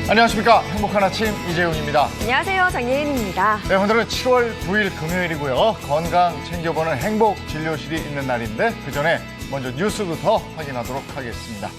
안녕하십니까. 행복한 아침 이재용입니다. 안녕하세요. 장예은입니다. 네, 오늘은 7월 9일 금요일이고요. 건강 챙겨보는 행복진료실이 있는 날인데 그 전에 먼저 뉴스부터 확인하도록 하겠습니다.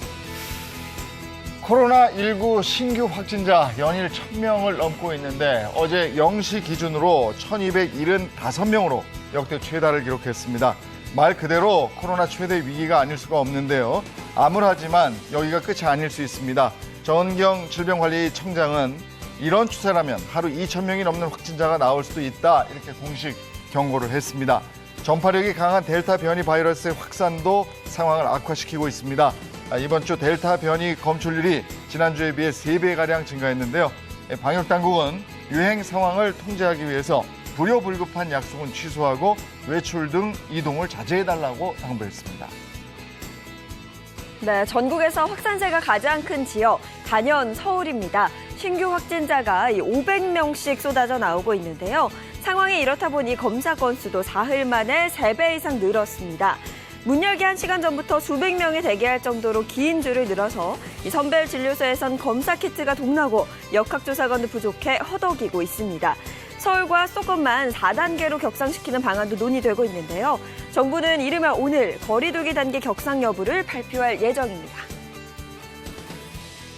코로나19 신규 확진자 연일 1000명을 넘고 있는데 어제 0시 기준으로 1275명으로 역대 최다를 기록했습니다. 말 그대로 코로나 최대 위기가 아닐 수가 없는데요. 암울하지만 여기가 끝이 아닐 수 있습니다. 정은경 질병관리청장은 이런 추세라면 하루 2,000명이 넘는 확진자가 나올 수도 있다, 이렇게 공식 경고를 했습니다. 전파력이 강한 델타 변이 바이러스의 확산도 상황을 악화시키고 있습니다. 이번 주 델타 변이 검출률이 지난주에 비해 3배가량 증가했는데요. 방역당국은 유행 상황을 통제하기 위해서 불효불급한 약속은 취소하고 외출 등 이동을 자제해달라고 당부했습니다. 네, 전국에서 확산세가 가장 큰 지역, 단연 서울입니다. 신규 확진자가 500명씩 쏟아져 나오고 있는데요. 상황이 이렇다 보니 검사 건수도 사흘 만에 3배 이상 늘었습니다. 문 열기 1시간 전부터 수백 명이 대기할 정도로 긴 줄을 늘어서 이 선별 진료소에선 검사 키트가 동나고 역학조사관도 부족해 허덕이고 있습니다. 서울과 수도권만 4단계로 격상시키는 방안도 논의되고 있는데요. 정부는 이르면 오늘 거리두기 단계 격상 여부를 발표할 예정입니다.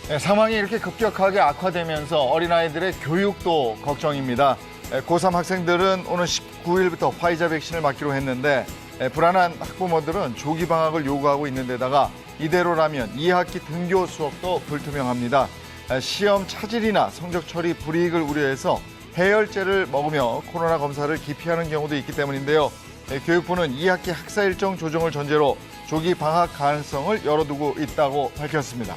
네, 상황이 이렇게 급격하게 악화되면서 어린아이들의 교육도 걱정입니다. 고3 학생들은 오는 19일부터 화이자 백신을 맞기로 했는데 불안한 학부모들은 조기 방학을 요구하고 있는 데다가 이대로라면 2학기 등교 수업도 불투명합니다. 시험 차질이나 성적 처리 불이익을 우려해서 해열제를 먹으며 코로나 검사를 기피하는 경우도 있기 때문인데요. 교육부는 2학기 학사 일정 조정을 전제로 조기 방학 가능성을 열어두고 있다고 밝혔습니다.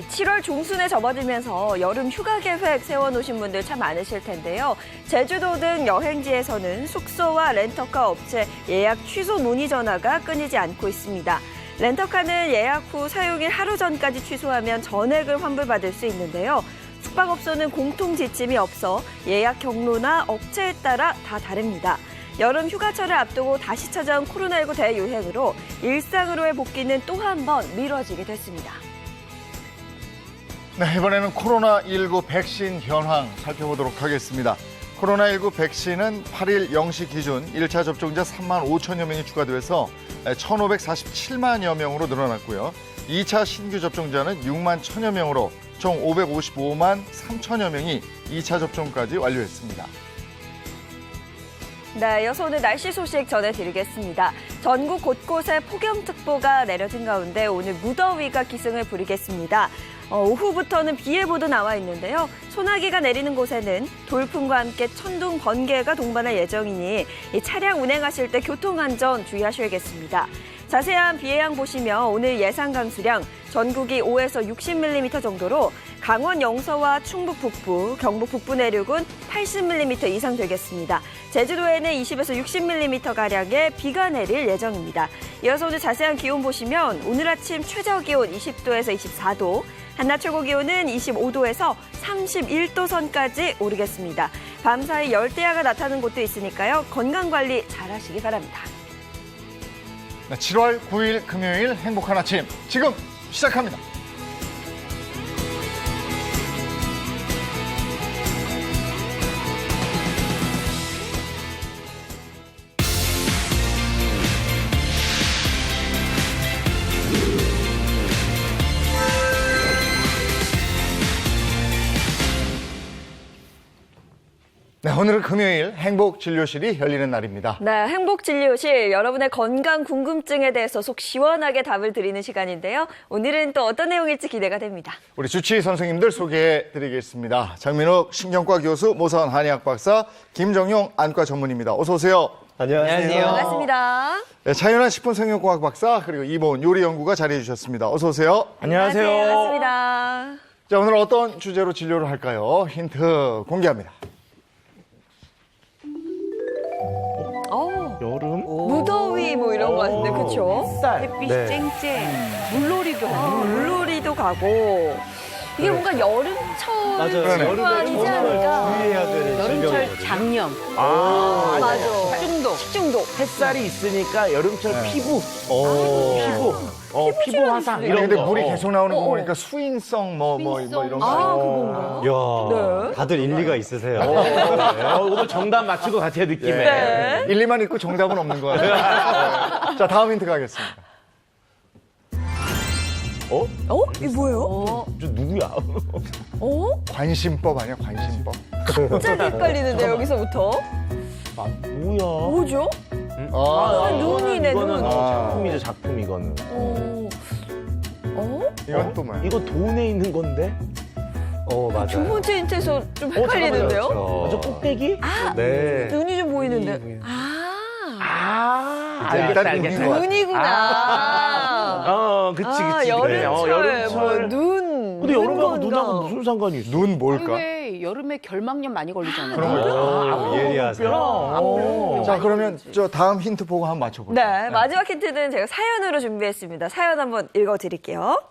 7월 중순에 접어들면서 여름 휴가 계획 세워놓으신 분들 참 많으실 텐데요. 제주도 등 여행지에서는 숙소와 렌터카 업체 예약 취소 문의 전화가 끊이지 않고 있습니다. 렌터카는 예약 후 사용일 하루 전까지 취소하면 전액을 환불받을 수 있는데요. 숙박업소는 공통 지침이 없어 예약 경로나 업체에 따라 다 다릅니다. 여름 휴가철을 앞두고 다시 찾아온 코로나19 대유행으로 일상으로의 복귀는 또 한 번 미뤄지게 됐습니다. 네, 이번에는 코로나19 백신 현황 살펴보도록 하겠습니다. 코로나19 백신은 8일 0시 기준 1차 접종자 3만 5천여 명이 추가돼서 1,547만여 명으로 늘어났고요. 2차 신규 접종자는 6만 1천여 명으로 총 555만 3천여 명이 2차 접종까지 완료했습니다. 네, 이어서 오늘 날씨 소식 전해드리겠습니다. 전국 곳곳에 폭염특보가 내려진 가운데 오늘 무더위가 기승을 부리겠습니다. 오후부터는 비 예보도 나와 있는데요. 소나기가 내리는 곳에는 돌풍과 함께 천둥, 번개가 동반할 예정이니 이 차량 운행하실 때 교통안전 주의하셔야겠습니다. 자세한 비 예상 보시면 오늘 예상 강수량 전국이 5에서 60mm 정도로 강원 영서와 충북 북부, 경북 북부 내륙은 80mm 이상 되겠습니다. 제주도에는 20에서 60mm가량의 비가 내릴 예정입니다. 이어서 오늘 자세한 기온 보시면 오늘 아침 최저 기온 20도에서 24도, 한낮 최고 기온은 25도에서 31도 선까지 오르겠습니다. 밤사이 열대야가 나타나는 곳도 있으니까요. 건강관리 잘 하시기 바랍니다. 네, 7월 9일 금요일 행복한 아침 지금 시작합니다. 네, 오늘은 금요일 행복진료실이 열리는 날입니다. 네, 행복진료실, 여러분의 건강 궁금증에 대해서 속 시원하게 답을 드리는 시간인데요. 오늘은 또 어떤 내용일지 기대가 됩니다. 우리 주치의 선생님들 소개해드리겠습니다. 장민욱 신경과 교수, 모사원 한의학 박사, 김정용 안과 전문의입니다. 어서 오세요. 안녕하세요. 반갑습니다. 네, 차윤환 식품생명과학 박사, 그리고 이보은 요리연구가 자리해 주셨습니다. 어서 오세요. 안녕하세요. 반갑습니다. 자, 오늘 어떤 주제로 진료를 할까요? 힌트 공개합니다. 여름? 무더위 뭐 이런 거 같은데, 그렇죠? 햇살. 햇빛이 네. 쨍쨍. 물놀이도 하고. 물놀이도 가고. 이게 뭔가 여름철 맞아요. 질환이지 않을까? 주의해야 되는 여름철 질병이거든요. 장염, 맞아. 식중독. 식중독. 햇살이 있으니까 여름철 피부, 피부 화상 아니, 이런 근데 거. 물이 계속 나오는 거 보니까 수인성 뭐 이런 거. 아, 그건가요? 이야, 다들 일리가 있으세요. 오늘 정답 맞출 것 같아요, 느낌에. 네. 일리만 있고 정답은 없는 거 같아요. 네. 자, 다음 힌트 가겠습니다. 이게 뭐예요? 저 누구야? 관심법 아니야, 관심법. 갑자기 헷갈리는데 여기서부터. 뭐야? 뭐죠? 눈이네, 이거는 눈. 작품이죠, 작품 이거는. 이건 또 뭐야? 이거 돈에 있는 건데? 두 맞아요. 번째 힌트에서 좀 헷갈리는데요? 저 꼭대기? 네. 눈이 좀 보이는데. 일단 알겠다. 눈인 것 같아. 눈이구나. 그치. 여름철, 여름철. 눈. 근데 여름하고 눈 눈하고 건강. 무슨 상관이 있어? 눈 뭘까? 왜 여름에 결막염 많이 걸리잖아요. 오, 예리하세요. 자, 그러면 저 다음 힌트 보고 한번 맞춰볼게요. 네, 마지막 힌트는 제가 사연으로 준비했습니다. 사연 한번 읽어드릴게요.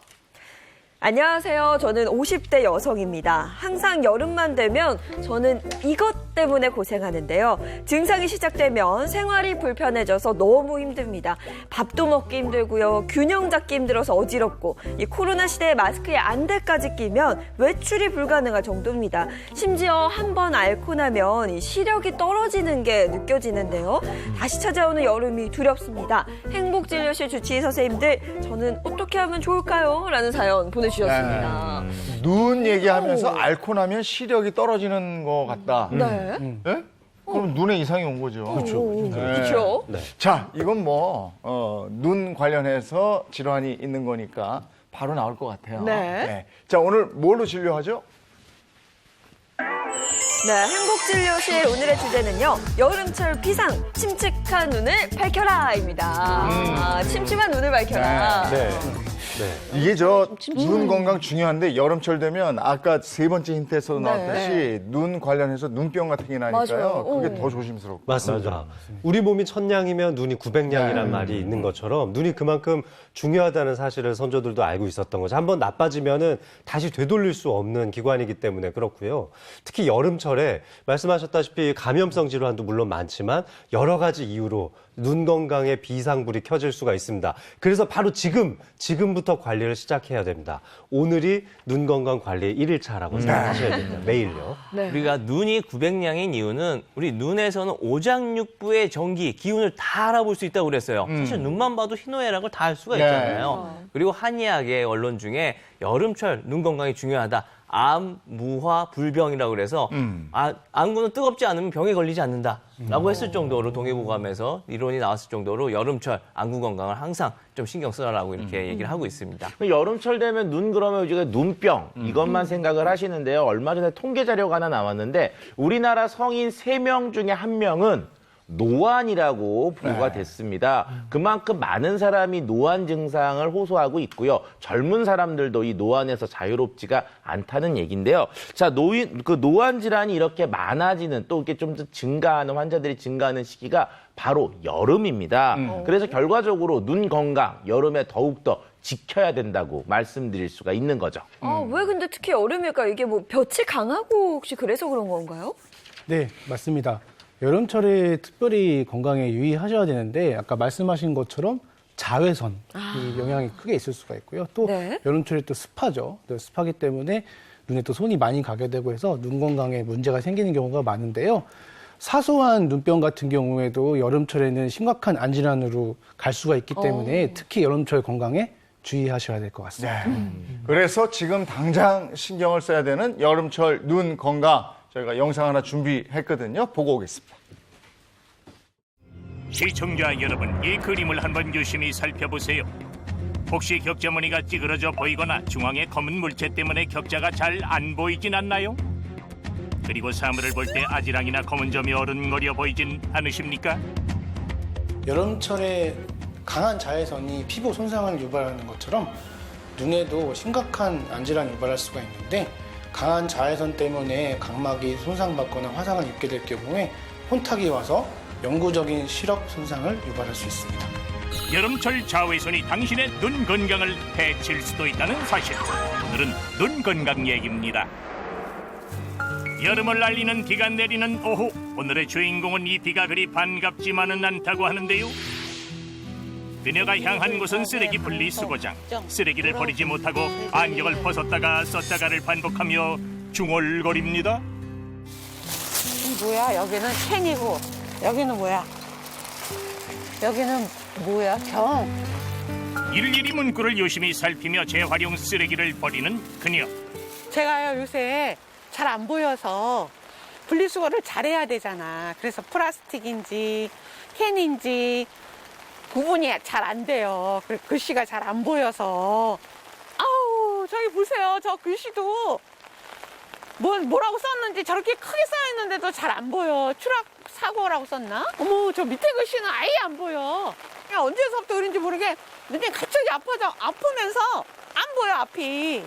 안녕하세요. 저는 50대 여성입니다. 항상 여름만 되면 저는 이것 때문에 고생하는데요. 증상이 시작되면 생활이 불편해져서 너무 힘듭니다. 밥도 먹기 힘들고요. 균형 잡기 힘들어서 어지럽고 이 코로나 시대에 마스크에 안대까지 끼면 외출이 불가능할 정도입니다. 심지어 한 번 앓고 나면 이 시력이 떨어지는 게 느껴지는데요. 다시 찾아오는 여름이 두렵습니다. 행복진료실 주치의 선생님들, 저는 어떻게 하면 좋을까요? 라는 사연 보내주셨습니다. 눈 얘기하면서 앓고 나면 시력이 떨어지는 것 같다. 네. 예? 그럼 눈에 이상이 온 거죠. 그렇죠. 자, 이건 눈 관련해서 질환이 있는 거니까 바로 나올 것 같아요. 네. 자, 오늘 뭘로 진료하죠? 네, 행복진료실 오늘의 주제는요. 여름철 비상, 침침한 눈을 밝혀라입니다. 침침한 눈을 밝혀라. 네. 이게 눈 건강 중요한데 여름철 되면 아까 세 번째 힌트에서 나왔듯이 눈 관련해서 눈병 같은 게 나니까요. 맞아요. 그게 더 조심스럽고. 맞습니다. 우리 몸이 천냥이면 눈이 900냥이란 말이 있는 것처럼 눈이 그만큼 중요하다는 사실을 선조들도 알고 있었던 거죠. 한번 나빠지면은 다시 되돌릴 수 없는 기관이기 때문에 그렇고요. 특히 여름철에 말씀하셨다시피 감염성 질환도 물론 많지만 여러 가지 이유로 눈 건강에 비상불이 켜질 수가 있습니다. 그래서 바로 지금부터 관리를 시작해야 됩니다. 오늘이 눈 건강 관리의 1일차라고 생각하셔야 됩니다. 매일요. 네. 우리가 눈이 900냥인 이유는 우리 눈에서는 오장육부의 전기, 기운을 다 알아볼 수 있다고 그랬어요. 사실 눈만 봐도 희노애락을 다 알 수가 있잖아요. 그리고 한의학의 원론 중에 여름철 눈 건강이 중요하다. 암, 무화, 불병이라고 그래서 안구는 뜨겁지 않으면 병에 걸리지 않는다라고 했을 정도로 동의보감에서 이론이 나왔을 정도로 여름철 안구 건강을 항상 좀 신경 쓰라라고 이렇게 얘기를 하고 있습니다. 여름철 되면 눈 그러면 우리가 눈병 이것만 생각을 하시는데요. 얼마 전에 통계 자료가 하나 나왔는데 우리나라 성인 3명 중에 1명은 노안이라고 부호가 됐습니다. 그만큼 많은 사람이 노안 증상을 호소하고 있고요. 젊은 사람들도 이 노안에서 자유롭지가 않다는 얘기인데요. 자, 노안 질환이 이렇게 많아지는 또 이렇게 좀 증가하는 환자들이 증가하는 시기가 바로 여름입니다. 그래서 결과적으로 눈 건강 여름에 더욱더 지켜야 된다고 말씀드릴 수가 있는 거죠. 왜 근데 특히 여름일까요? 이게 뭐 볕이 강하고 혹시 그래서 그런 건가요? 네, 맞습니다. 여름철에 특별히 건강에 유의하셔야 되는데 아까 말씀하신 것처럼 자외선 이 영향이 크게 있을 수가 있고요. 또 네. 여름철에 또 습하죠. 또 습하기 때문에 눈에 또 손이 많이 가게 되고 해서 눈 건강에 문제가 생기는 경우가 많은데요. 사소한 눈병 같은 경우에도 여름철에는 심각한 안질환으로 갈 수가 있기 때문에 특히 여름철 건강에 주의하셔야 될 것 같습니다. 그래서 지금 당장 신경을 써야 되는 여름철 눈 건강 저희가 영상 하나 준비했거든요. 보고 오겠습니다. 시청자 여러분, 이 그림을 한번 유심히 살펴보세요. 혹시 격자 무늬가 찌그러져 보이거나 중앙에 검은 물체 때문에 격자가 잘 안 보이진 않나요? 그리고 사물을 볼 때 아지랑이나 검은 점이 어른거려 보이진 않으십니까? 여름철에 강한 자외선이 피부 손상을 유발하는 것처럼 눈에도 심각한 안질환을 유발할 수가 있는데 강한 자외선 때문에 각막이 손상받거나 화상을 입게 될 경우에 혼탁이 와서 영구적인 시력 손상을 유발할 수 있습니다. 여름철 자외선이 당신의 눈 건강을 해칠 수도 있다는 사실. 오늘은 눈 건강 얘기입니다. 여름을 알리는 비가 내리는 오후, 오늘의 주인공은 이 비가 그리 반갑지만은 않다고 하는데요. 그녀가 향한 곳은 쓰레기 분리수거장. 쓰레기를 버리지 못하고 안경을 벗었다가 썼다가를 반복하며 중얼거립니다. 뭐야? 여기는 캔이고 여기는 뭐야? 여기는 뭐야? 병. 일일이 문구를 유심히 살피며 재활용 쓰레기를 버리는 그녀. 제가요 요새 잘 안 보여서 분리수거를 잘해야 되잖아. 그래서 플라스틱인지 캔인지 구분이 잘 안 돼요. 글씨가 잘 안 보여서. 아우 저기 보세요. 저 글씨도 뭐라고 썼는지 저렇게 크게 써있는데도 잘 안 보여. 추락 사고라고 썼나? 어머 저 밑에 글씨는 아예 안 보여. 그냥 언제서부터 그런지 모르게 눈이 갑자기 아프면서 안 보여 앞이.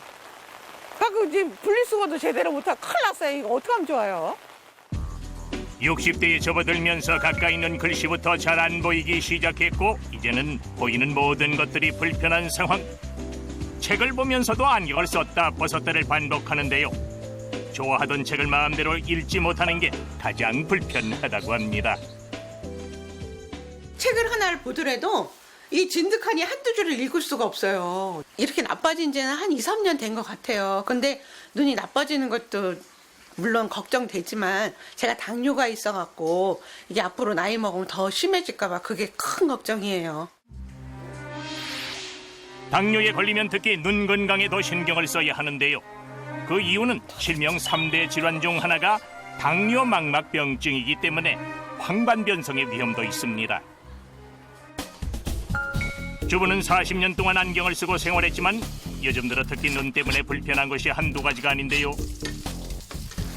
그 지금 분리수거도 제대로 못하고 큰일 났어요. 이거 어떻게 하면 좋아요? 60대에 접어들면서 가까이 있는 글씨부터 잘 안 보이기 시작했고 이제는 보이는 모든 것들이 불편한 상황. 책을 보면서도 안경을 썼다 벗었다를 반복하는데요. 좋아하던 책을 마음대로 읽지 못하는 게 가장 불편하다고 합니다. 책을 하나를 보더라도 이 진득하니 한두 줄을 읽을 수가 없어요. 이렇게 나빠진 지는 한 2, 3년 된 것 같아요. 근데 눈이 나빠지는 것도 물론 걱정되지만 제가 당뇨가 있어갖고 이게 앞으로 나이 먹으면 더 심해질까 봐 그게 큰 걱정이에요. 당뇨에 걸리면 특히 눈 건강에 더 신경을 써야 하는데요. 그 이유는 실명 3대 질환 중 하나가 당뇨 망막병증이기 때문에 황반변성의 위험도 있습니다. 주부는 40년 동안 안경을 쓰고 생활했지만 요즘 들어 특히 눈 때문에 불편한 것이 한두 가지가 아닌데요.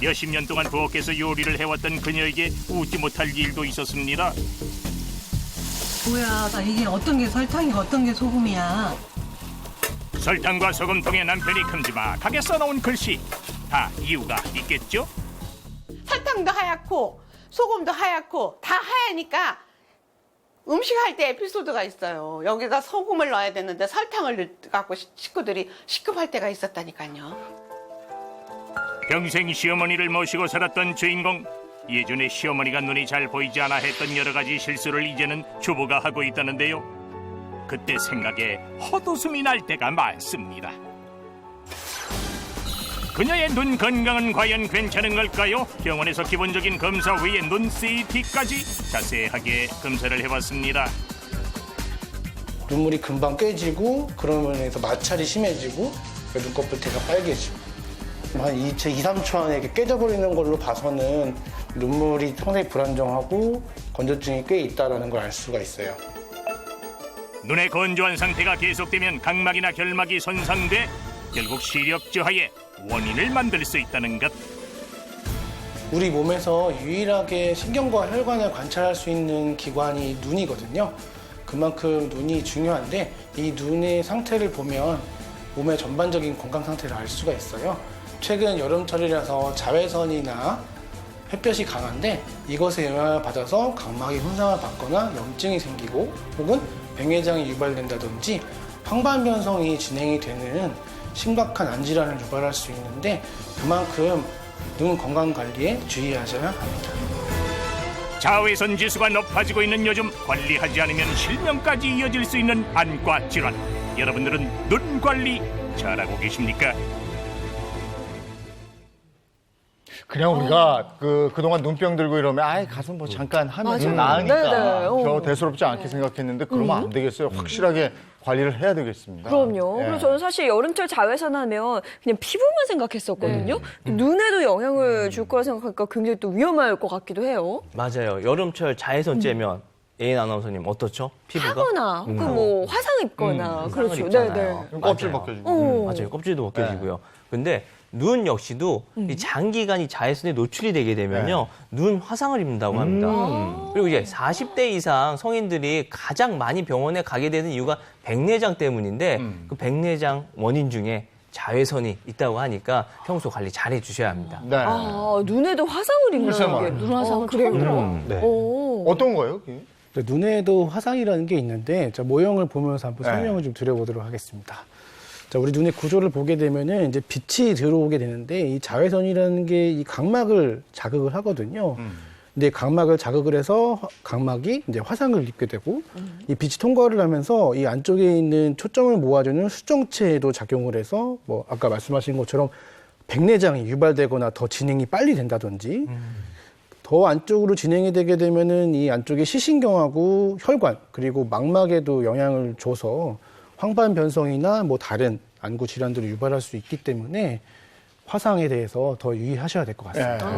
몇십 년 동안 부엌에서 요리를 해왔던 그녀에게 웃지 못할 일도 있었습니다. 뭐야, 나 이게 어떤 게 설탕이고 어떤 게 소금이야. 설탕과 소금통에 남편이 큼지막하게 써놓은 글씨. 다 이유가 있겠죠? 설탕도 하얗고 소금도 하얗고 다 하얘니까 음식할 때 에피소드가 있어요. 여기다 소금을 넣어야 되는데 설탕을 넣어갖고 식구들이 시급할 때가 있었다니까요. 평생 시어머니를 모시고 살았던 주인공. 예전에 시어머니가 눈이 잘 보이지 않아 했던 여러 가지 실수를 이제는 주부가 하고 있다는데요. 그때 생각에 헛웃음이 날 때가 많습니다. 그녀의 눈 건강은 과연 괜찮은 걸까요? 병원에서 기본적인 검사 외에 눈 CT까지 자세하게 검사를 해봤습니다. 눈물이 금방 깨지고 그런 면에서 마찰이 심해지고 눈꺼풀테가 빨개지고 한 2, 3초 안에 이렇게 깨져버리는 걸로 봐서는 눈물이 상당히 불안정하고 건조증이 꽤 있다는 걸 알 수가 있어요. 눈의 건조한 상태가 계속되면 각막이나 결막이 손상돼 결국 시력 저하의 원인을 만들 수 있다는 것. 우리 몸에서 유일하게 신경과 혈관을 관찰할 수 있는 기관이 눈이거든요. 그만큼 눈이 중요한데 이 눈의 상태를 보면 몸의 전반적인 건강 상태를 알 수가 있어요. 최근 여름철이라서 자외선이나 햇볕이 강한데 이것에 영향을 받아서 각막이 손상을 받거나 염증이 생기고 혹은 백내장이 유발된다든지 황반변성이 진행이 되는 심각한 안질환을 유발할 수 있는데 그만큼 눈 건강 관리에 주의하셔야 합니다. 자외선 지수가 높아지고 있는 요즘 관리하지 않으면 실명까지 이어질 수 있는 안과 질환. 여러분들은 눈 관리 잘하고 계십니까? 그냥 우리가 그동안 눈병 들고 이러면 아이 가서 뭐 잠깐 하면 좀 나으니까 네네. 저 대수롭지 않게 생각했는데 그러면 안 되겠어요. 확실하게 관리를 해야 되겠습니다. 그럼요. 예. 그리고 저는 사실 여름철 자외선 하면 그냥 피부만 생각했었거든요. 눈에도 영향을 줄 거라 생각하니까 굉장히 또 위험할 것 같기도 해요. 맞아요. 여름철 자외선 쬐면 애인 아나운서님 어떻죠? 피부가? 타거나 혹은 뭐 화상 입거나 그렇죠. 화상을 입잖아요. 네네. 껍질 맞아요. 벗겨지고. 맞아요. 껍질도 벗겨지고요. 근데 눈 역시도 이 장기간 이 자외선에 노출이 되게 되면요. 눈 화상을 입는다고 합니다. 그리고 이제 40대 이상 성인들이 가장 많이 병원에 가게 되는 이유가 백내장 때문인데 그 백내장 원인 중에 자외선이 있다고 하니까 평소 관리 잘 해주셔야 합니다. 네. 아, 눈에도 화상을 입는다는 게 눈 화상은 그래요? 네. 오. 어떤 거예요? 그게? 눈에도 화상이라는 게 있는데 자, 모형을 보면서 한번 네. 설명을 좀 드려보도록 하겠습니다. 자, 우리 눈의 구조를 보게 되면은 이제 빛이 들어오게 되는데 이 자외선이라는 게 이 각막을 자극을 하거든요. 근데 각막을 자극을 해서 각막이 이제 화상을 입게 되고 이 빛이 통과를 하면서 이 안쪽에 있는 초점을 모아주는 수정체에도 작용을 해서 뭐 아까 말씀하신 것처럼 백내장이 유발되거나 더 진행이 빨리 된다든지 더 안쪽으로 진행이 되게 되면은 이 안쪽에 시신경하고 혈관 그리고 망막에도 영향을 줘서 황반 변성이나 뭐 다른 안구 질환들을 유발할 수 있기 때문에 화상에 대해서 더 유의하셔야 될 것 같습니다.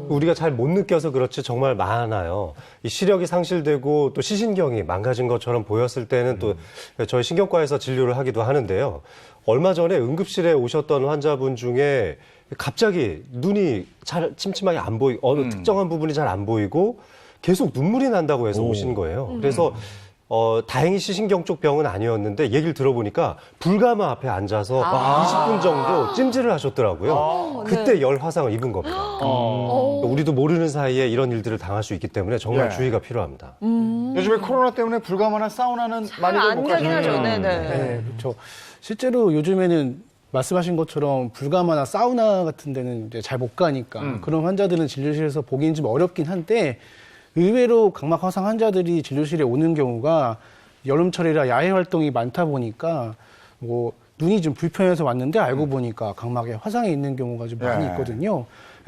우리가 잘 못 느껴서 그렇지 정말 많아요. 이 시력이 상실되고 또 시신경이 망가진 것처럼 보였을 때는 또 저희 신경과에서 진료를 하기도 하는데요. 얼마 전에 응급실에 오셨던 환자분 중에 갑자기 눈이 잘 침침하게 안 보이고 어느 특정한 부분이 잘 안 보이고 계속 눈물이 난다고 해서 오신 거예요. 그래서 다행히 시신경 쪽 병은 아니었는데 얘기를 들어보니까 불가마 앞에 앉아서 20분 정도 찜질을 하셨더라고요. 그때 열 화상을 입은 겁니다. 우리도 모르는 사이에 이런 일들을 당할 수 있기 때문에 정말 주의가 필요합니다. 요즘에 코로나 때문에 불가마나 사우나는 많이들 안 못 가긴 하죠. 가시죠. 네네. 네, 그렇죠. 실제로 요즘에는 말씀하신 것처럼 불가마나 사우나 같은 데는 이제 잘 못 가니까 그런 환자들은 진료실에서 보기는 좀 어렵긴 한데 의외로 각막 화상 환자들이 진료실에 오는 경우가 여름철이라 야외 활동이 많다 보니까 뭐 눈이 좀 불편해서 왔는데 알고 보니까 각막에 화상이 있는 경우가 좀 많이 있거든요.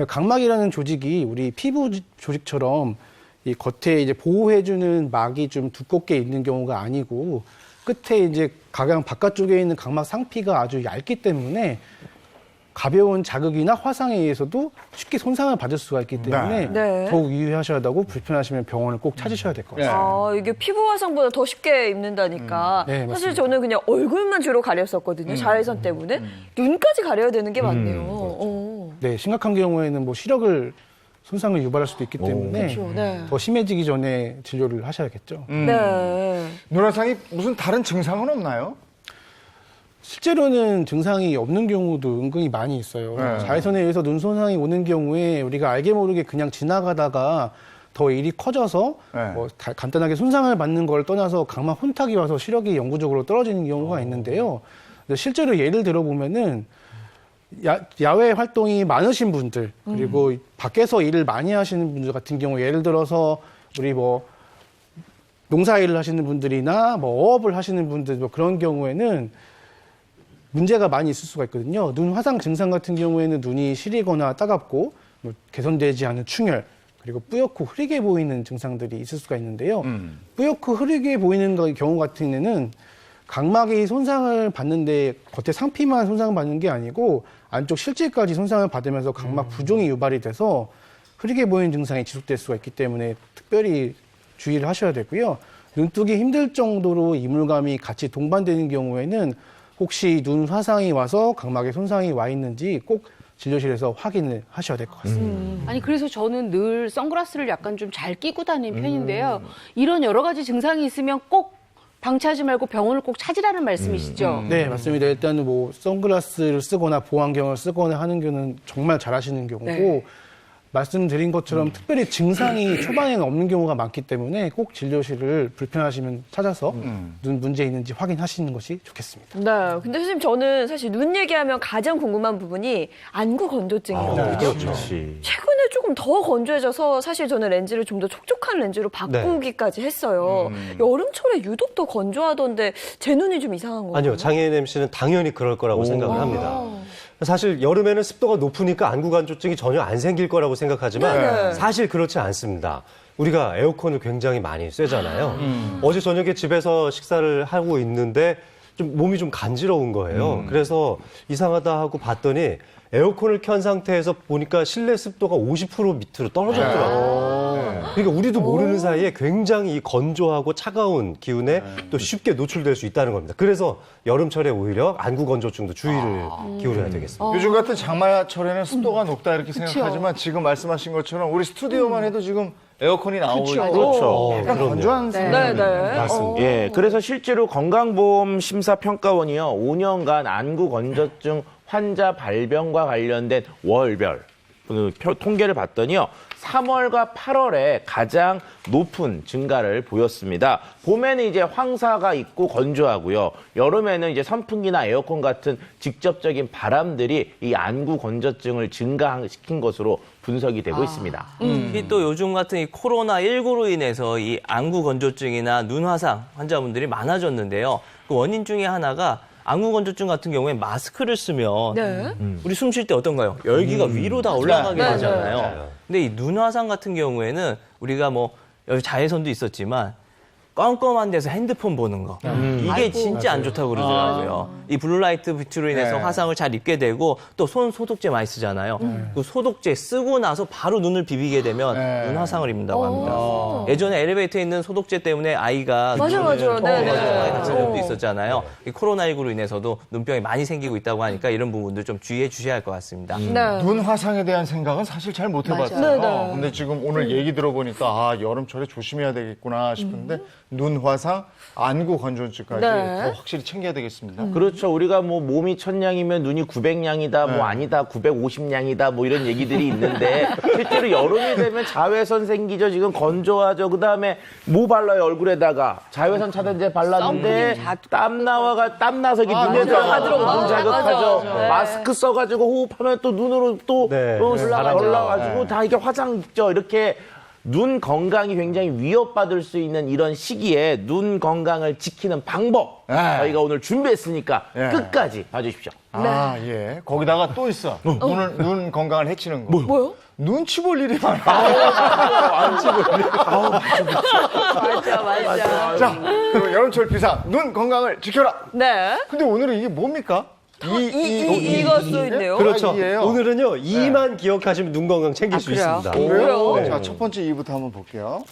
각막이라는 조직이 우리 피부 조직처럼 이 겉에 이제 보호해주는 막이 좀 두껍게 있는 경우가 아니고 끝에 이제 가장 바깥쪽에 있는 각막 상피가 아주 얇기 때문에 가벼운 자극이나 화상에 의해서도 쉽게 손상을 받을 수가 있기 때문에 네. 더욱 유의하셔야 하고 불편하시면 병원을 꼭 찾으셔야 될 것 같습니다. 아, 이게 피부 화상보다 더 쉽게 입는다니까. 네, 사실 맞습니다. 저는 그냥 얼굴만 주로 가렸었거든요. 자외선 때문에. 눈까지 가려야 되는 게 많네요. 네, 심각한 경우에는 뭐 시력을 손상을 유발할 수도 있기 때문에 그렇죠. 네. 더 심해지기 전에 진료를 하셔야겠죠. 네. 눈화상이 무슨 다른 증상은 없나요? 실제로는 증상이 없는 경우도 은근히 많이 있어요. 네. 자외선에 의해서 눈 손상이 오는 경우에 우리가 알게 모르게 그냥 지나가다가 더 일이 커져서 네. 뭐 간단하게 손상을 받는 걸 떠나서 각막 혼탁이 와서 시력이 영구적으로 떨어지는 경우가 있는데요. 근데 실제로 예를 들어보면은 야외 활동이 많으신 분들 그리고 밖에서 일을 많이 하시는 분들 같은 경우 예를 들어서 우리 뭐 농사 일을 하시는 분들이나 뭐 어업을 하시는 분들 뭐 그런 경우에는 문제가 많이 있을 수가 있거든요. 눈 화상 증상 같은 경우에는 눈이 시리거나 따갑고 뭐 개선되지 않은 충혈 그리고 뿌옇고 흐리게 보이는 증상들이 있을 수가 있는데요. 뿌옇고 흐리게 보이는 경우 같은 데는 각막이 손상을 받는데 겉에 상피만 손상을 받는 게 아니고 안쪽 실질까지 손상을 받으면서 각막 부종이 유발이 돼서 흐리게 보이는 증상이 지속될 수가 있기 때문에 특별히 주의를 하셔야 되고요. 눈뜨기 힘들 정도로 이물감이 같이 동반되는 경우에는 혹시 눈 화상이 와서 각막에 손상이 와 있는지 꼭 진료실에서 확인을 하셔야 될 것 같습니다. 아니 그래서 저는 늘 선글라스를 약간 좀 잘 끼고 다니는 편인데요. 이런 여러 가지 증상이 있으면 꼭 방치하지 말고 병원을 꼭 찾으라는 말씀이시죠? 네, 맞습니다. 일단은 뭐 선글라스를 쓰거나 보안경을 쓰거나 하는 경우는 정말 잘하시는 경우고 네. 말씀드린 것처럼 특별히 증상이 초반에는 없는 경우가 많기 때문에 꼭 진료실을 불편하시면 찾아서 눈 문제 있는지 확인하시는 것이 좋겠습니다. 네. 근데 선생님 저는 사실 눈 얘기하면 가장 궁금한 부분이 안구 건조증이거든요. 그렇지. 최근에 조금 더 건조해져서 사실 저는 렌즈를 좀 더 촉촉한 렌즈로 바꾸기까지 했어요. 여름철에 유독 더 건조하던데 제 눈이 좀 이상한 건가요? 아니요, 장혜인 MC는 당연히 그럴 거라고 생각을 합니다. 사실 여름에는 습도가 높으니까 안구 건조증이 전혀 안 생길 거라고 생각하지만 네네. 사실 그렇지 않습니다. 우리가 에어컨을 굉장히 많이 쐬잖아요. 어제 저녁에 집에서 식사를 하고 있는데 좀 몸이 좀 간지러운 거예요. 그래서 이상하다 하고 봤더니 에어컨을 켠 상태에서 보니까 실내 습도가 50% 밑으로 떨어졌더라고요. 그러니까 우리도 모르는 사이에 굉장히 이 건조하고 차가운 기운에 또 쉽게 노출될 수 있다는 겁니다. 그래서 여름철에 오히려 안구 건조증도 주의를 기울여야 되겠습니다. 요즘 같은 장마철에는 습도가 높다 이렇게 생각하지만 지금 말씀하신 것처럼 우리 스튜디오만 해도 지금 에어컨이 나오고 그렇죠. 약간 그럼요. 건조한 네, 상황이 네. 맞습니다. 예, 그래서 실제로 건강보험 심사평가원이요, 5년간 안구 건조증 환자 발병과 관련된 월별, 통계를 봤더니요. 3월과 8월에 가장 높은 증가를 보였습니다. 봄에는 이제 황사가 있고 건조하고요. 여름에는 이제 선풍기나 에어컨 같은 직접적인 바람들이 이 안구 건조증을 증가시킨 것으로 분석이 되고 있습니다. 특히 또 요즘 같은 이 코로나19로 인해서 이 안구 건조증이나 눈 화상 환자분들이 많아졌는데요. 그 원인 중에 하나가 안구 건조증 같은 경우에 마스크를 쓰면 네. 우리 숨 쉴 때 어떤가요? 열기가 위로 다 올라가게 네. 되잖아요. 네. 근데 이 눈 화상 같은 경우에는 우리가 뭐 여기 자외선도 있었지만 껌껌한 데서 핸드폰 보는 거. 이게 진짜 안 좋다고 그러더라고요. 이 블루라이트 빛으로 인해서 네. 화상을 잘 입게 되고 또 손 소독제 많이 쓰잖아요. 그 소독제 쓰고 나서 바로 눈을 비비게 되면 네. 눈 화상을 입는다고 합니다. 예전에 엘리베이터에 있는 소독제 때문에 아이가 맞아. 네. 많이 다친 적도 있었잖아요. 이 코로나19로 인해서도 눈병이 많이 생기고 있다고 하니까 이런 부분들 좀 주의해 주셔야 할 것 같습니다. 네. 눈 화상에 대한 생각은 사실 잘 못 해봤어요. 맞아요. 네. 근데 지금 오늘 얘기 들어보니까 아, 여름철에 조심해야 되겠구나 싶은데 눈 화상, 안구 건조증까지 네. 더 확실히 챙겨야 되겠습니다. 그렇죠. 우리가 뭐 몸이 1000냥이면 눈이 900냥이다, 뭐 아니다, 950냥이다, 뭐 이런 얘기들이 있는데 실제로 여름이 되면 자외선 생기죠. 지금 건조하죠. 그 다음에 뭐 발라요 얼굴에다가 자외선 차단제 발랐는데 땀 나서 이게 눈에 들어가고 눈 자극하죠. 맞아. 네. 마스크 써가지고 호흡하면 또 눈으로 또 네. 올라가지고 다 이게 화상 있죠. 이렇게. 눈 건강이 굉장히 위협받을 수 있는 이런 시기에 눈 건강을 지키는 방법 저희가 오늘 준비했으니까 끝까지 봐주십시오. 아, 예. 거기다가 또 있어. 눈 건강을 해치는 거. 뭐요? 눈치 볼 일이 많아. 맞아. 자, 그럼 여름철 비상 눈 건강을 지켜라. 네. 근데 오늘은 이게 뭡니까? 이거 써있네요. 그렇죠. 이예요. 오늘은요, 이만 기억하시면 눈 건강 챙길 수 그래요? 있습니다. 그래요? 네. 자, 첫 번째 이부터 한번 볼게요.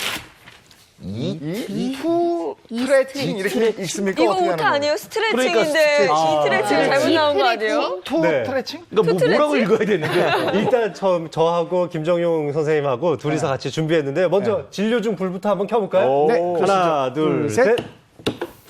투 스트레칭 이렇게 읽습니까? 이거 어떻게 오타 하는 아니에요? 거예요? 스트레칭인데 이 스트레칭 잘못 나온 거 아니에요? 투 네. 스트레칭? 그러니까 뭐라고 읽어야 되는데? 일단 저하고 김정용 선생님하고 둘이서 같이 준비했는데 먼저 진료 중 불부터 한번 켜볼까요? 네. 하나, 둘, 셋.